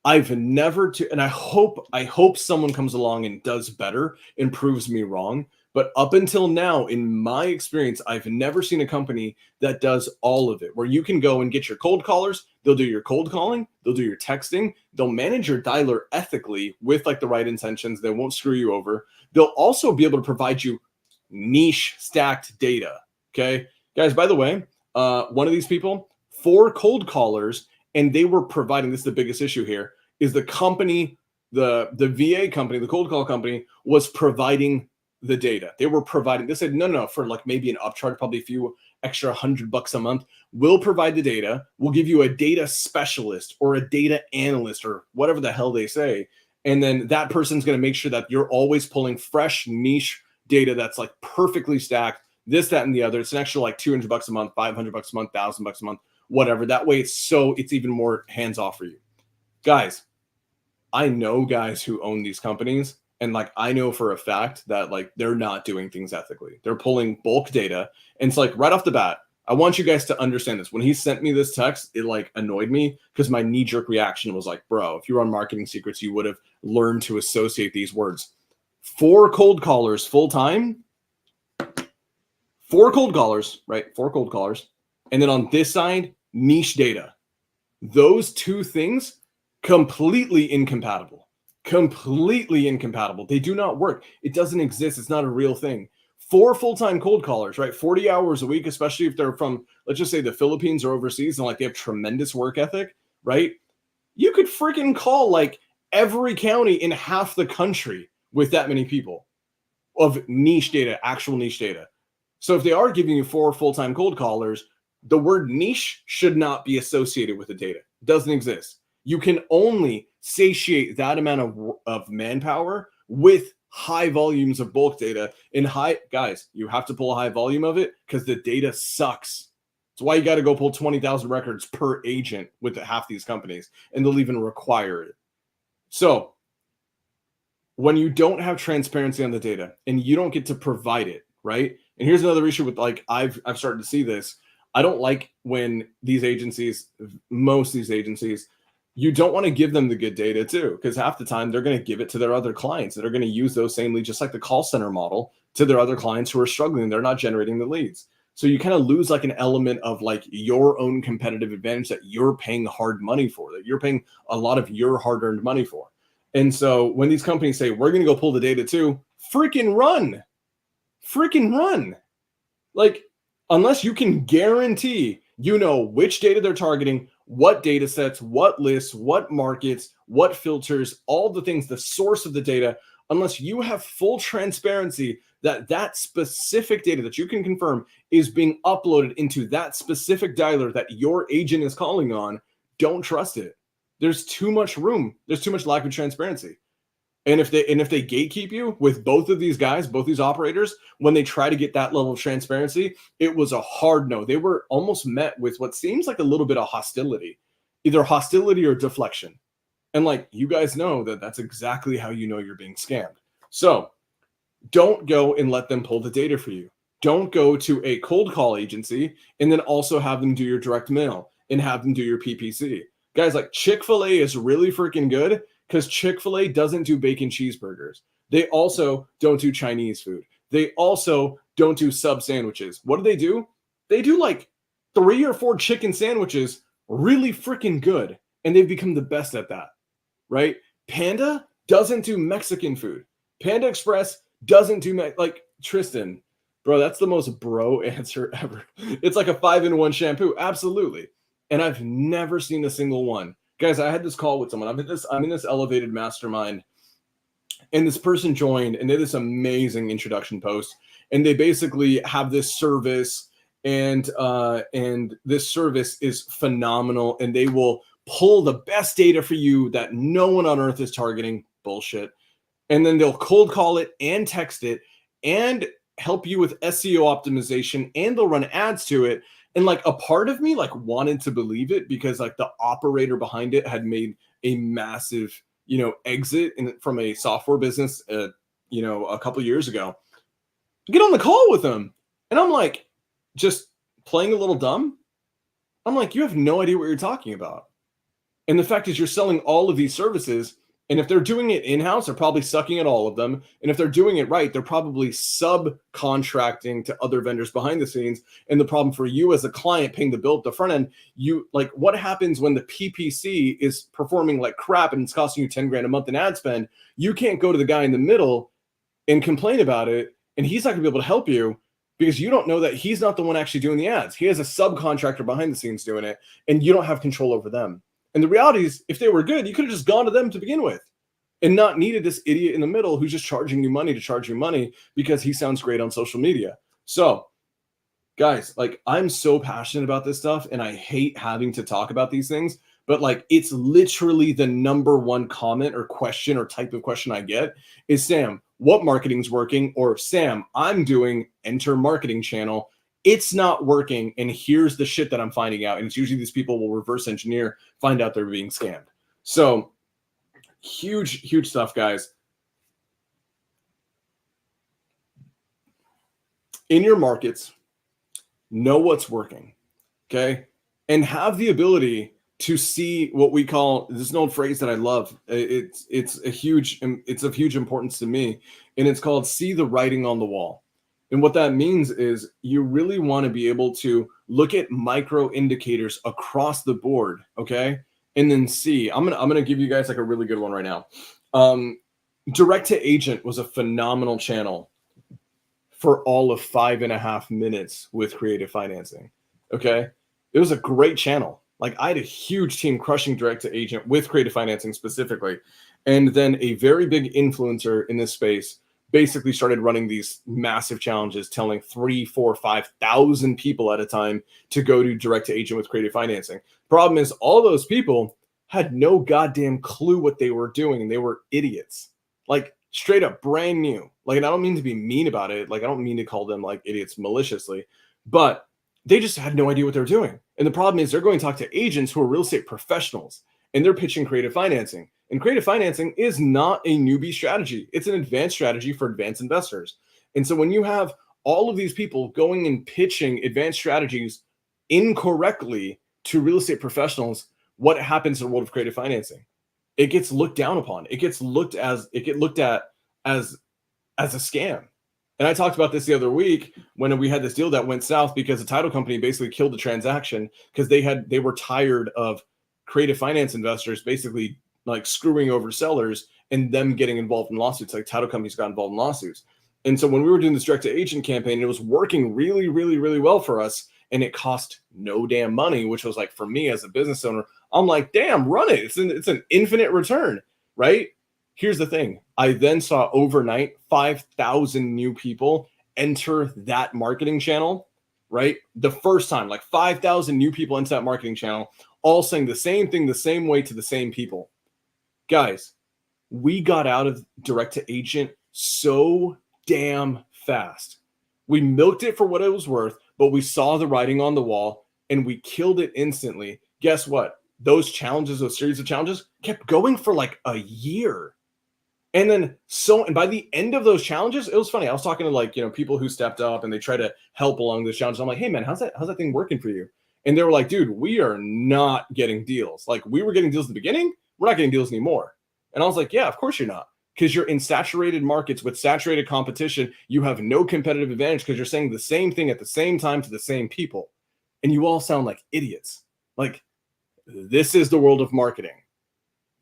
I've never and I hope someone comes along and does better and proves me wrong. But up until now, in my experience, I've never seen a company that does all of it, where you can go and get your cold callers. They'll do your cold calling. They'll do your texting. They'll manage your dialer ethically with like the right intentions. They won't screw you over. They'll also be able to provide you niche stacked data. Okay, guys, by the way, one of these people, 4 cold callers, and they were providing, this is the biggest issue here, is the company, the VA company, the cold call company was providing the data. They were providing, they said, no, for like maybe an upcharge, probably a few extra $100 a month. We'll provide the data. We'll give you a data specialist or a data analyst or whatever the hell they say. And then that person's going to make sure that you're always pulling fresh niche data that's like perfectly stacked, this, that, and the other. It's an extra like $200 a month, $500 a month, $1,000 a month, whatever. That way it's even more hands off for you. Guys, I know guys who own these companies, and like I know for a fact that like they're not doing things ethically. They're pulling bulk data. And it's like right off the bat, I want you guys to understand this. When he sent me this text, it like annoyed me because my knee-jerk reaction was like, bro, if you were on Marketing Secrets, you would have learned to associate these words. 4 cold callers full time. 4 cold callers, right? 4 cold callers. And then on this side, niche data. Those two things, completely incompatible. Completely incompatible. They do not work. It doesn't exist. It's not a real thing. 4 full-time cold callers, right? 40 hours a week, especially if they're from, let's just say the Philippines or overseas and like they have tremendous work ethic, right? You could freaking call like every county in half the country with that many people of niche data, actual niche data. So if they are giving you 4 full-time cold callers, the word niche should not be associated with the data. It doesn't exist. You can only satiate that amount of manpower with high volumes of bulk data. And guys, you have to pull a high volume of it because the data sucks. That's why you got to go pull 20,000 records per agent with half these companies, and they'll even require it. So when you don't have transparency on the data and you don't get to provide it, right? And here's another issue with like I've started to see this. I don't like when these agencies, most of these agencies, you don't want to give them the good data too, because half the time they're going to give it to their other clients that are going to use those same leads, just like the call center model, to their other clients who are struggling. They're not generating the leads. So you kind of lose like an element of like your own competitive advantage that you're paying hard money for, that you're paying a lot of your hard-earned money for. And so when these companies say, we're going to go pull the data too, freaking run. Freaking run. Like, unless you can guarantee you know which data they're targeting, what data sets, what lists, what markets, what filters, all the things, the source of the data, unless you have full transparency that that specific data that you can confirm is being uploaded into that specific dialer that your agent is calling on, don't trust it. There's too much room. There's too much lack of transparency. And if they gatekeep you with both of these guys, both these operators, when they try to get that level of transparency, it was a hard no. They were almost met with what seems like a little bit of hostility, either hostility or deflection. And like you guys know that that's exactly how you know you're being scammed. So don't go and let them pull the data for you. Don't go to a cold call agency and then also have them do your direct mail and have them do your PPC. Guys, like Chick-fil-A is really freaking good because Chick-fil-A doesn't do bacon cheeseburgers. They also don't do Chinese food. They also don't do sub sandwiches. What do? They do like 3 or 4 chicken sandwiches really freaking good. And they've become the best at that, right? Panda doesn't do Mexican food. Panda Express doesn't do, like Tristan, bro, that's the most bro answer ever. It's like a 5-in-1 shampoo. Absolutely. And I've never seen a single one. Guys, I had this call with someone. I'm in this elevated mastermind, and this person joined and did this amazing introduction post. And they basically have this service, and this service is phenomenal. And they will pull the best data for you that no one on earth is targeting. Bullshit. And then they'll cold call it and text it and help you with SEO optimization, and they'll run ads to it. And like a part of me like wanted to believe it because like the operator behind it had made a massive, exit from a software business, a couple years ago. Get on the call with them. And I'm like, just playing a little dumb. I'm like, you have no idea what you're talking about. And the fact is you're selling all of these services. And if they're doing it in-house, they're probably sucking at all of them. And if they're doing it right, they're probably subcontracting to other vendors behind the scenes. And the problem for you as a client paying the bill at the front end, what happens when the PPC is performing like crap and it's costing you 10 grand a month in ad spend? You can't go to the guy in the middle and complain about it. And he's not gonna be able to help you because you don't know that he's not the one actually doing the ads. He has a subcontractor behind the scenes doing it, and you don't have control over them. And the reality is, if they were good, you could have just gone to them to begin with and not needed this idiot in the middle who's just charging you money to charge you money because he sounds great on social media. So, guys, like I'm so passionate about this stuff and I hate having to talk about these things, but like it's literally the number one comment or question or type of question I get is, Sam, what marketing's working, or Sam, I'm doing enter marketing channel. It's not working. And here's the shit that I'm finding out. And it's usually these people will reverse engineer, find out they're being scammed. So huge stuff, guys. In your markets, know what's working, okay? And have the ability to see what we call, this is an old phrase that I love. It's of huge importance to me, and it's called see the writing on the wall. And what that means is you really want to be able to look at micro indicators across the board, okay? And then see, I'm gonna give you guys like a really good one right now. Direct to agent was a phenomenal channel for all of 5.5 minutes with creative financing. Okay. It was a great channel. Like I had a huge team crushing direct to agent with creative financing specifically. And then a very big influencer in this space basically started running these massive challenges, telling 3, 4, 5,000 people at a time to go to direct to agent with creative financing. Problem is all those people had no goddamn clue what they were doing. And they were idiots. Like straight up brand new. Like, and I don't mean to be mean about it. Like, I don't mean to call them like idiots maliciously, but they just had no idea what they're doing. And the problem is they're going to talk to agents who are real estate professionals and they're pitching creative financing. And creative financing is not a newbie strategy. It's an advanced strategy for advanced investors. And so when you have all of these people going and pitching advanced strategies incorrectly to real estate professionals, what happens in the world of creative financing? It gets looked down upon. It gets looked at as a scam. And I talked about this the other week when we had this deal that went south because the title company basically killed the transaction because they were tired of creative finance investors basically like screwing over sellers and them getting involved in lawsuits. Like title companies got involved in lawsuits. And so when we were doing this direct to agent campaign, it was working really, really, really well for us. And it cost no damn money, which was like, for me as a business owner, I'm like, damn, run it. It's an infinite return, right? Here's the thing. I then saw overnight 5,000 new people enter that marketing channel, right? The first time, like 5,000 new people into that marketing channel, all saying the same thing, the same way to the same people. Guys, we got out of direct to agent so damn fast. We milked it for what it was worth, but we saw the writing on the wall and we killed it instantly. Guess what? Those challenges, those series of challenges kept going for like a year. And then and by the end of those challenges, it was funny. I was talking to like, people who stepped up and they try to help along those challenges. I'm like, hey man, how's that thing working for you? And they were like, dude, we are not getting deals. Like we were getting deals at the beginning. We're not getting deals anymore. And I was like, yeah, of course you're not. Because you're in saturated markets with saturated competition. You have no competitive advantage because you're saying the same thing at the same time to the same people. And you all sound like idiots. Like, this is the world of marketing.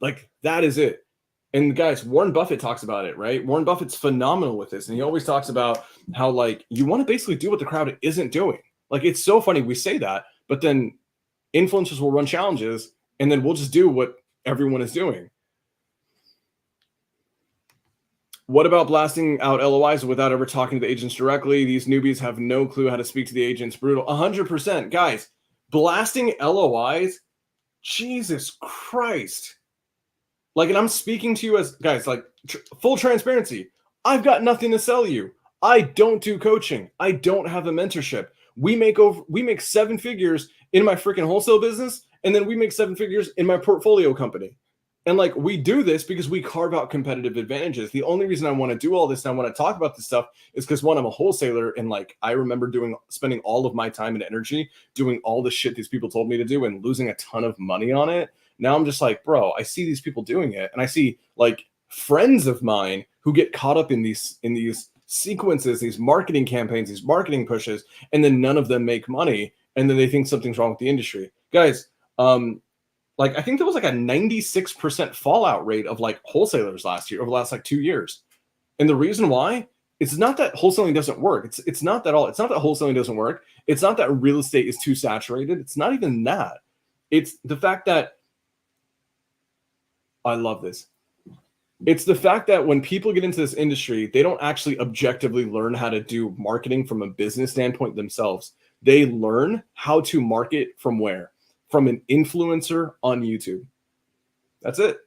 Like, that is it. And guys, Warren Buffett talks about it, right? Warren Buffett's phenomenal with this. And he always talks about how, like, you want to basically do what the crowd isn't doing. Like, it's so funny we say that, but then influencers will run challenges and then we'll just do what everyone is doing. What about blasting out LOIs without ever talking to the agents directly? These newbies have no clue how to speak to the agents. Brutal. 100%. Guys, blasting LOIs, Jesus Christ. Like, and I'm speaking to you as, guys, like, full transparency. I've got nothing to sell you. I don't do coaching. I don't have a mentorship. We make 7 figures in my freaking wholesale business, and then we make 7 figures in my portfolio company. And like, we do this because we carve out competitive advantages. The only reason I want to do all this and I want to talk about this stuff is because, one, I'm a wholesaler. And like, I remember spending all of my time and energy doing all the shit these people told me to do and losing a ton of money on it. Now I'm just like, bro, I see these people doing it. And I see like friends of mine who get caught up in these sequences, these marketing campaigns, these marketing pushes, and then none of them make money. And then they think something's wrong with the industry. Guys, like, I think there was like a 96% fallout rate of like wholesalers last year, over the last like 2 years. And the reason why, it's not that wholesaling doesn't work. It's not that wholesaling doesn't work. It's not that real estate is too saturated. It's not even that. It's the fact that, I love this. It's the fact that when people get into this industry, they don't actually objectively learn how to do marketing from a business standpoint themselves. They learn how to market from where? From an influencer on YouTube. That's it.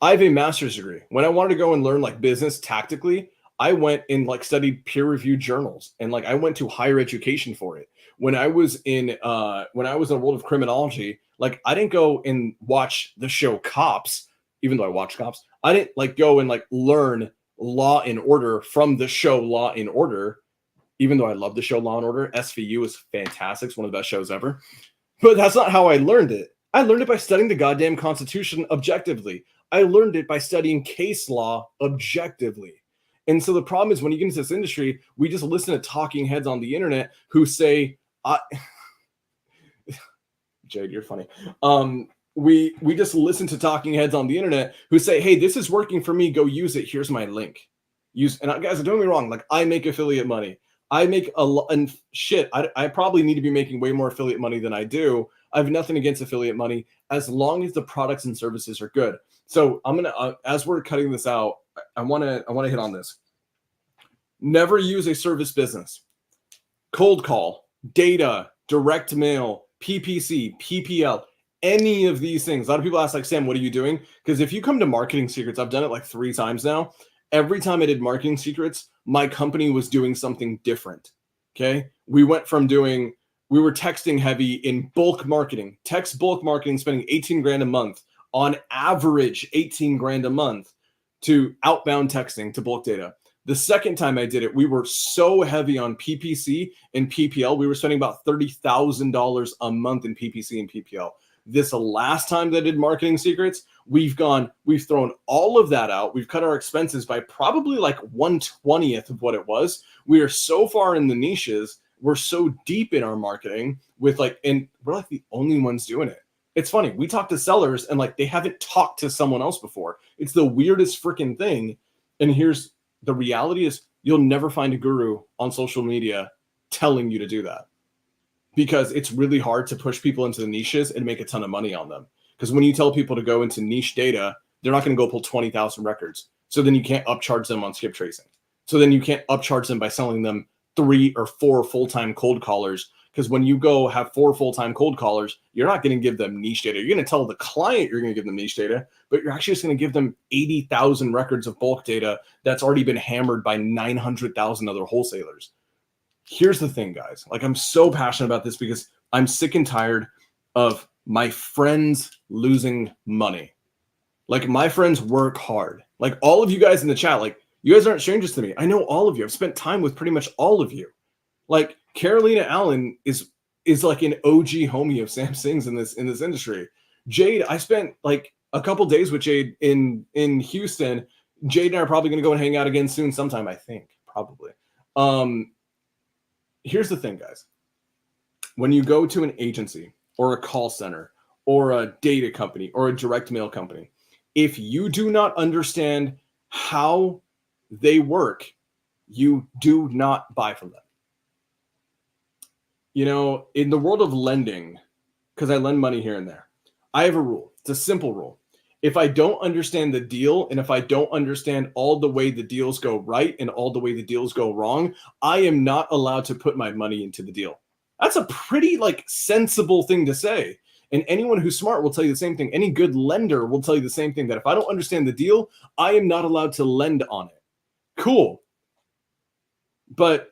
I have a master's degree. When I wanted to go and learn like business tactically, I went and like studied peer-reviewed journals and like I went to higher education for it. When I was in the world of criminology, like I didn't go and watch the show Cops, even though I watched Cops. I didn't like go and like learn Law and Order from the show Law and Order, even though I love the show Law and Order. SVU is fantastic. It's one of the best shows ever. But that's not how I learned it. I learned it by studying the goddamn Constitution objectively. I learned it by studying case law objectively. And so the problem is when you get into this industry, we just listen to talking heads on the internet who say, Jade, you're funny. We just listen to talking heads on the internet who say, hey, this is working for me. Go use it. Here's my link. Guys, don't get me wrong. Like I make affiliate money. I make a lot and shit. I probably need to be making way more affiliate money than I do. I have nothing against affiliate money as long as the products and services are good. So I'm gonna, as we're cutting this out, I wanna hit on this. Never use a service business. Cold call, data, direct mail, PPC, PPL, any of these things. A lot of people ask like, Sam, what are you doing? Because if you come to Marketing Secrets, I've done it like 3 times now. Every time I did Marketing Secrets, my company was doing something different. Okay. We were texting heavy in bulk marketing, text bulk marketing, spending 18 grand a month on average, 18 grand a month to outbound texting to bulk data. The second time I did it, we were so heavy on PPC and PPL. We were spending about $30,000 a month in PPC and PPL. This last time that I did Marketing Secrets, we've thrown all of that out. We've cut our expenses by probably like 1/20th of what it was. We are so far in the niches. We're so deep in our marketing and we're like the only ones doing it. It's funny. We talk to sellers and like they haven't talked to someone else before. It's the weirdest freaking thing. And here's the reality is you'll never find a guru on social media telling you to do that. Because it's really hard to push people into the niches and make a ton of money on them. Because when you tell people to go into niche data, they're not going to go pull 20,000 records. So then you can't upcharge them on skip tracing. So then you can't upcharge them by selling them 3 or 4 full-time cold callers. Because when you go have 4 full-time cold callers, you're not going to give them niche data. You're going to tell the client you're going to give them niche data, but you're actually just going to give them 80,000 records of bulk data that's already been hammered by 900,000 other wholesalers. Here's the thing, guys. Like, I'm so passionate about this because I'm sick and tired of my friends losing money. Like, my friends work hard. Like, all of you guys in the chat, like, you guys aren't strangers to me. I know all of you. I've spent time with pretty much all of you. Like, Carolina Allen is like an OG homie of Sam Singh's in this industry. Jade, I spent like a couple days with Jade in Houston. Jade and I are probably going to go and hang out again soon sometime, I think, probably. Here's the thing, guys. When you go to an agency or a call center or a data company or a direct mail company, if you do not understand how they work, you do not buy from them. You know, in the world of lending, because I lend money here and there, I have a rule. It's a simple rule. If I don't understand the deal and if I don't understand all the way the deals go right and all the way the deals go wrong, I am not allowed to put my money into the deal. That's a pretty like sensible thing to say. And anyone who's smart will tell you the same thing. Any good lender will tell you the same thing, that if I don't understand the deal, I am not allowed to lend on it. Cool. But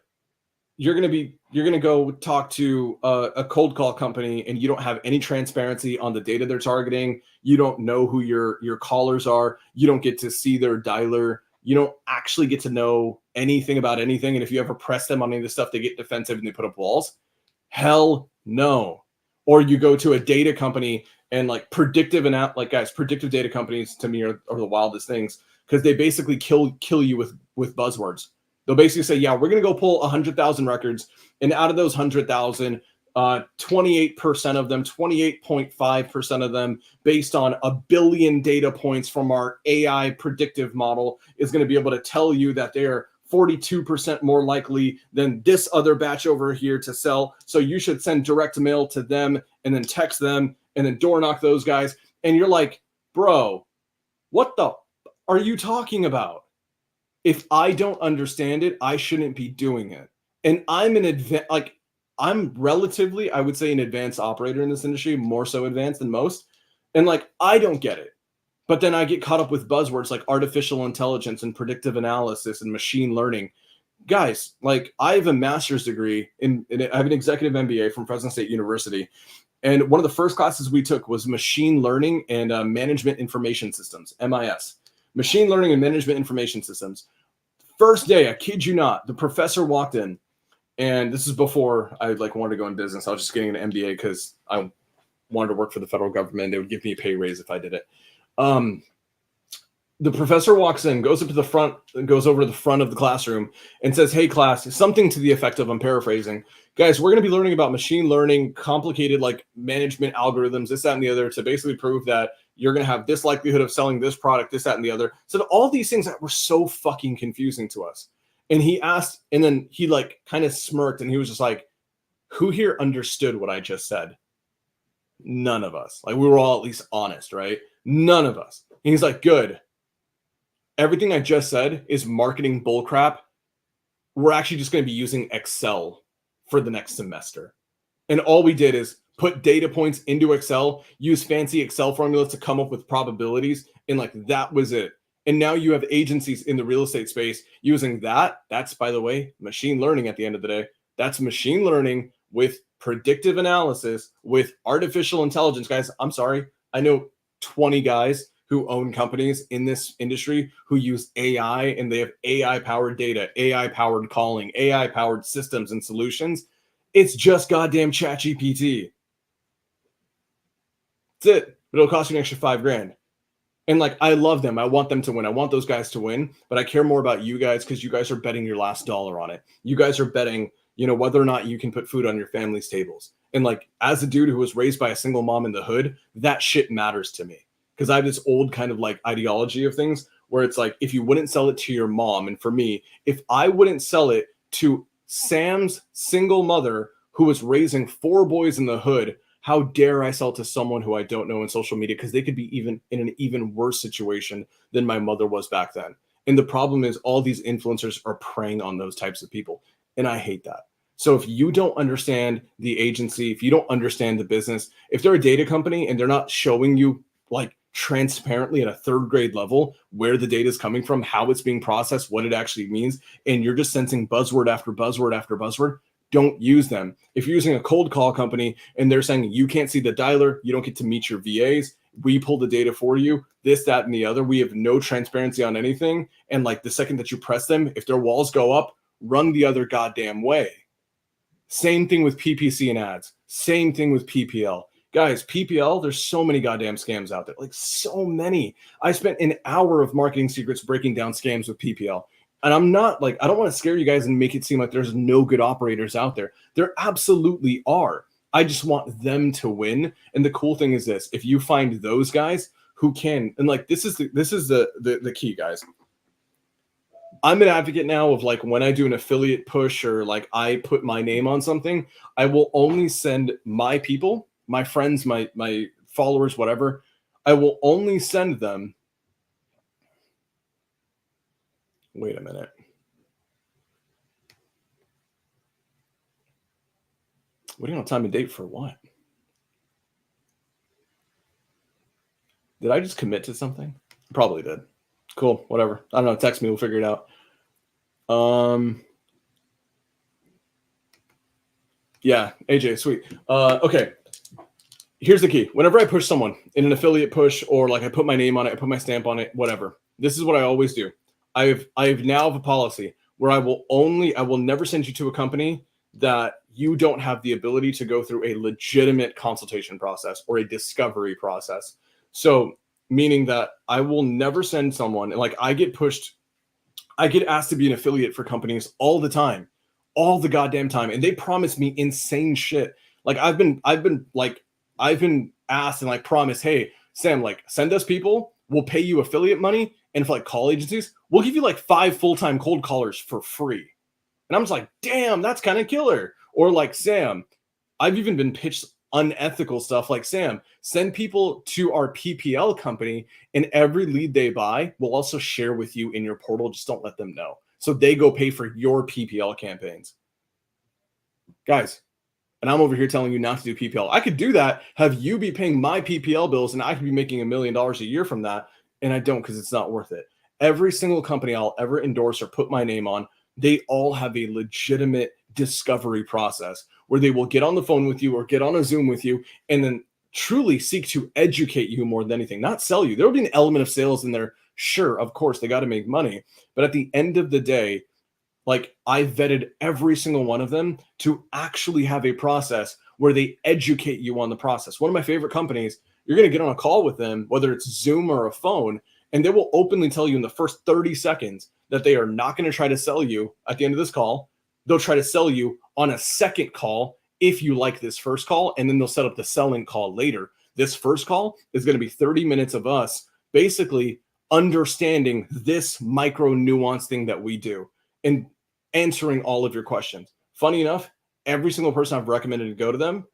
you're going to go talk to a cold call company and you don't have any transparency on the data they're targeting. You don't know who your callers are. You don't get to see their dialer. You don't actually get to know anything about anything. And if you ever press them on any of the stuff, they get defensive and they put up walls. Hell no. Or you go to a data company and like predictive data companies to me are the wildest things, because they basically kill you with buzzwords. They'll basically say, yeah, we're going to go pull 100,000 records. And out of those 100,000, 28% of them, 28.5% of them, based on 1 billion data points from our AI predictive model, is going to be able to tell you that they're 42% more likely than this other batch over here to sell. So you should send direct mail to them and then text them and then door knock those guys. And you're like, bro, what the are you talking about? If I don't understand it, I shouldn't be doing it. And I'm relatively, I would say, an advanced operator in this industry, more so advanced than most. And like, I don't get it. But then I get caught up with buzzwords like artificial intelligence and predictive analysis and machine learning. Guys, like I have a master's degree I have an executive MBA from Fresno State University. And one of the first classes we took was machine learning and management information systems, MIS. Machine learning and management information systems. First day, I kid you not, the professor walked in, and this is before I like wanted to go in business. I was just getting an MBA because I wanted to work for the federal government. They would give me a pay raise if I did it. The professor walks in, goes up to the front, goes over to the front of the classroom and says, "Hey class," something to the effect of, I'm paraphrasing, "Guys, we're going to be learning about machine learning, complicated like management algorithms, this, that, and the other, to basically prove that you're going to have this likelihood of selling this product, this, that, and the other." So all these things that were so fucking confusing to us. And he asked, and then he like kind of smirked and he was just like, "Who here understood what I just said?" None of us. Like we were all at least honest, right? None of us. And he's like, "Good. Everything I just said is marketing bullcrap. We're actually just going to be using Excel for the next semester." And all we did is put data points into Excel, use fancy Excel formulas to come up with probabilities, and like that was it. And now you have agencies in the real estate space using that. That's, by the way, machine learning at the end of the day. That's machine learning with predictive analysis, with artificial intelligence. Guys, I'm sorry. I know 20 guys who own companies in this industry who use AI, and they have AI powered data, AI powered calling, AI powered systems and solutions. It's just goddamn ChatGPT. That's it. But it'll cost you an extra $5,000. And like, I love them. I want them to win. I want those guys to win, but I care more about you guys because you guys are betting your last dollar on it. You guys are betting, whether or not you can put food on your family's tables. And like, as a dude who was raised by a single mom in the hood, that shit matters to me. Because I have this old kind of like ideology of things where it's like, if you wouldn't sell it to your mom, and for me, if I wouldn't sell it to Sam's single mother who was raising 4 boys in the hood, how dare I sell to someone who I don't know in social media? Because they could be even in an even worse situation than my mother was back then. And the problem is all these influencers are preying on those types of people. And I hate that. So if you don't understand the agency, if you don't understand the business, if they're a data company and they're not showing you like transparently at a 3rd grade level where the data is coming from, how it's being processed, what it actually means, and you're just sensing buzzword after buzzword after buzzword, don't use them. If you're using a cold call company and they're saying you can't see the dialer, you don't get to meet your VAs, we pull the data for you, this, that, and the other, we have no transparency on anything. And like the second that you press them, if their walls go up, run the other goddamn way. Same thing with PPC and ads. Same thing with PPL. Guys, PPL, there's so many goddamn scams out there. Like so many. I spent an hour of marketing secrets breaking down scams with PPL. And I'm not like, I don't want to scare you guys and make it seem like there's no good operators out there. There absolutely are. I just want them to win. And the cool thing is this, if you find those guys who can, and like this is the key, guys. I'm an advocate now of like when I do an affiliate push or like I put my name on something, I will only send my people, my friends, my followers, whatever. I will only send them. Wait a minute. Waiting on time and date for what? Did I just commit to something? Probably did. Cool. Whatever. I don't know. Text me. We'll figure it out. Yeah. AJ, sweet. Okay. Here's the key. Whenever I push someone in an affiliate push or like I put my name on it, I put my stamp on it, whatever. This is what I always do. I've now have a policy where I will never send you to a company that you don't have the ability to go through a legitimate consultation process or a discovery process. So meaning that I will never send someone, like I get asked to be an affiliate for companies all the time, all the goddamn time. And they promise me insane shit. Like I've been asked and like promised, hey, Sam, like send us people, we'll pay you affiliate money. And for like call agencies, we'll give you like 5 full-time cold callers for free. And I'm just like, damn, that's kind of killer. Or like, Sam, I've even been pitched unethical stuff like, Sam, send people to our PPL company and every lead they buy, we'll also share with you in your portal. Just don't let them know. So they go pay for your PPL campaigns. Guys, and I'm over here telling you not to do PPL. I could do that, have you be paying my PPL bills, and I could be making $1 million a year from that. and I don't because it's not worth it. Every single company I'll ever endorse or put my name on, they all have a legitimate discovery process where they will get on the phone with you or get on a Zoom with you and then truly seek to educate you more than anything, not sell you. There will be an element of sales in there. Sure, of course, they got to make money. But at the end of the day, like I vetted every single one of them to actually have a process where they educate you on the process. One of my favorite companies, you're going to get on a call with them, whether it's Zoom or a phone, and they will openly tell you in the first 30 seconds that they are not going to try to sell you at the end of this call. They'll try to sell you on a second call if you like this first call, and then they'll set up the selling call later. This first call is going to be 30 minutes of us basically understanding this micro nuance thing that we do and answering all of your questions. Funny enough, every single person I've recommended to go to them,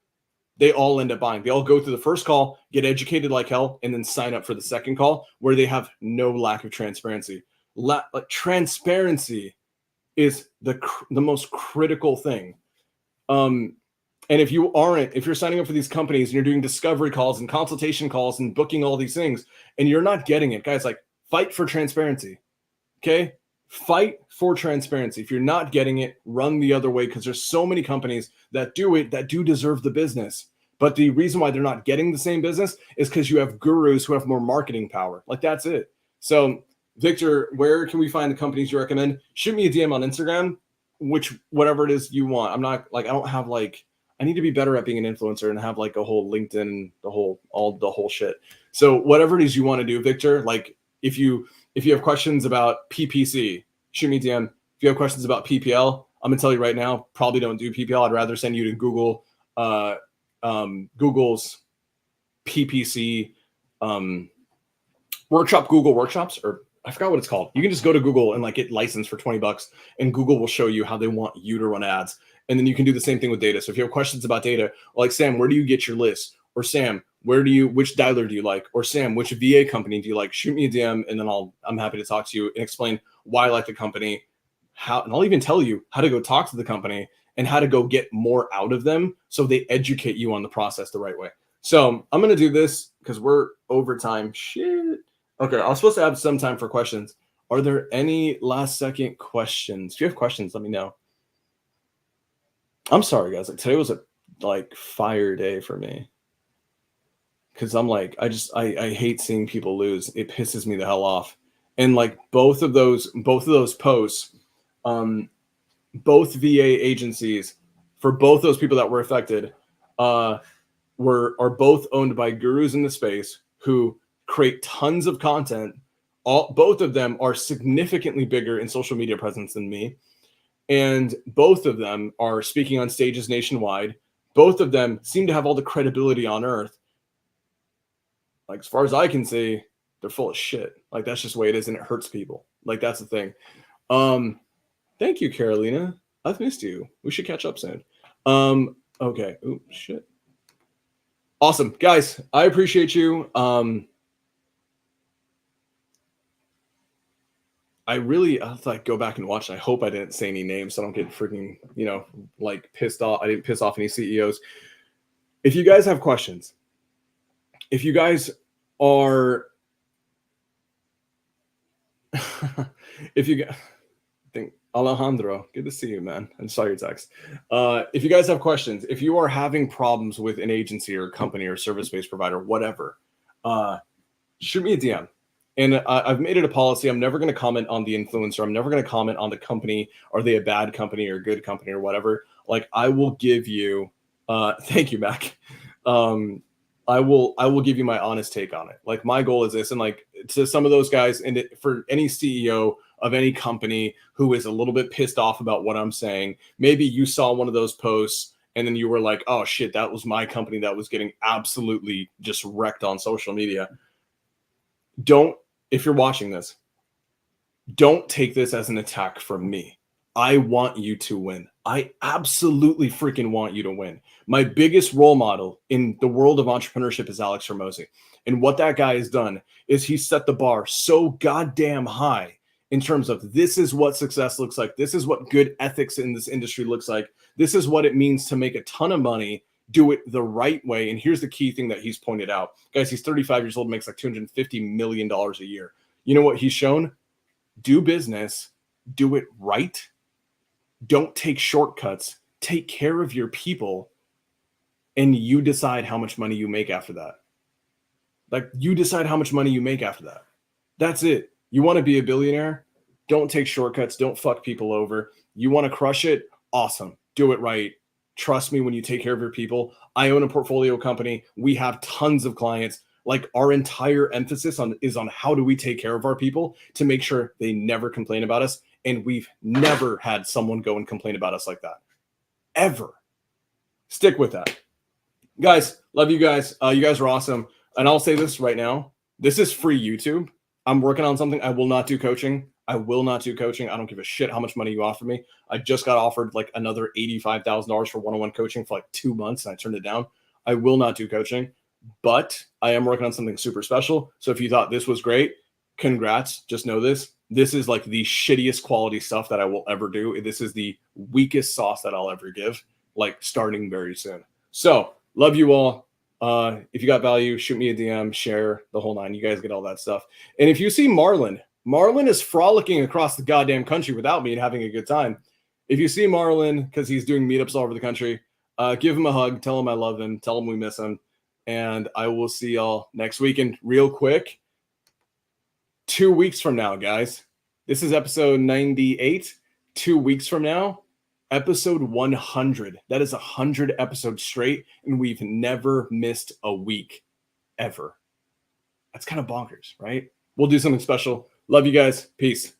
they all end up buying. They all go through the first call, get educated like hell, and then sign up for the second call where they have no lack of transparency. Like transparency is the most critical thing. And if you're signing up for these companies and you're doing discovery calls and consultation calls and booking all these things and you're not getting it, guys, like fight for transparency. Okay? Fight for transparency. If you're not getting it, run the other way because there's so many companies that do it that do deserve the business. But the reason why they're not getting the same business is because you have gurus who have more marketing power. Like that's it. So Victor, where can we find the companies you recommend? Shoot me a DM on Instagram, whatever it is you want. I'm not like, I don't have like, I need to be better at being an influencer and have like a whole LinkedIn, the whole shit. So whatever it is you want to do, Victor, like if you have questions about PPC, shoot me a DM. If you have questions about PPL, I'm gonna tell you right now, probably don't do PPL. I'd rather send you to Google, Google's PPC workshop, Google Workshops, or I forgot what it's called. You can just go to Google and like get licensed for $20 and Google will show you how they want you to run ads. And then you can do the same thing with data. So if you have questions about data, like Sam, where do you get your list? Or Sam, which dialer do you like? Or Sam, which VA company do you like? Shoot me a DM and then I'm happy to talk to you and explain why I like the company, and I'll even tell you how to go talk to the company and how to go get more out of them so they educate you on the process the right way. So I'm going to do this because we're over time. Shit. Okay, I was supposed to have some time for questions. Are there any last second questions? If you have questions, let me know. I'm sorry, guys. Like today was a fire day for me. Cause I'm like, I hate seeing people lose. It pisses me the hell off. And like both of those posts, both VA agencies for both those people that were affected, are both owned by gurus in the space who create tons of content. Both of them are significantly bigger in social media presence than me. And both of them are speaking on stages nationwide. Both of them seem to have all the credibility on earth. Like, as far as I can see, they're full of shit. Like, that's just the way it is, and it hurts people. Like, that's the thing. Thank you, Carolina. I've missed you. We should catch up soon. Okay. Ooh, shit. Awesome. Guys, I appreciate you. I have to go back and watch. And I hope I didn't say any names so I don't get freaking, pissed off. I didn't piss off any CEOs. If you guys have questions, if you guys are, think Alejandro, good to see you, man. I saw your text. If you guys have questions, if you are having problems with an agency or company or service-based provider, whatever, shoot me a DM. And I've made it a policy. I'm never going to comment on the influencer. I'm never going to comment on the company. Are they a bad company or a good company or whatever? Like I will give you, thank you, Mac. I will give you my honest take on it. Like my goal is this, and like to some of those guys, and for any CEO of any company who is a little bit pissed off about what I'm saying, maybe you saw one of those posts and then you were like, oh shit, that was my company that was getting absolutely just wrecked on social media. If you're watching this, don't take this as an attack from me. I want you to win. I absolutely freaking want you to win. My biggest role model in the world of entrepreneurship is Alex Hormozi. And what that guy has done is he set the bar so goddamn high in terms of this is what success looks like. This is what good ethics in this industry looks like. This is what it means to make a ton of money Do it the right way. And here's the key thing that he's pointed out. Guys, he's 35 years old, makes like $250 million a year. You know what he's shown? Do business, do it right. Don't take shortcuts. Take care of your people, and you decide how much money you make after that. Like, you decide how much money you make after that. That's it. You want to be a billionaire? Don't take shortcuts. Don't fuck people over. You want to crush it? Awesome. Do it right. Trust me when you take care of your people. I own a portfolio company. We have tons of clients. Like, our entire emphasis is on how do we take care of our people to make sure they never complain about us. And we've never had someone go and complain about us like that. Ever. Stick with that. Guys, love you guys. You guys are awesome. And I'll say this right now. This is free YouTube. I'm working on something. I will not do coaching. I will not do coaching. I don't give a shit how much money you offer me. I just got offered like another $85,000 for one-on-one coaching for like 2 months, and I turned it down. I will not do coaching, but I am working on something super special. So if you thought this was great, congrats. Just know this. This is like the shittiest quality stuff that I will ever do. This is the weakest sauce that I'll ever give, like starting very soon. So love you all. If you got value, shoot me a DM, share the whole nine. You guys get all that stuff. And if you see Marlon is frolicking across the goddamn country without me and having a good time. If you see Marlon, because he's doing meetups all over the country, give him a hug. Tell him I love him. Tell him we miss him. And I will see y'all next week. And real quick, 2 weeks from now, guys, this is episode 98. 2 weeks from now, episode 100. That is 100 episodes straight, and we've never missed a week, ever. That's kind of bonkers, right? We'll do something special. Love you guys. Peace.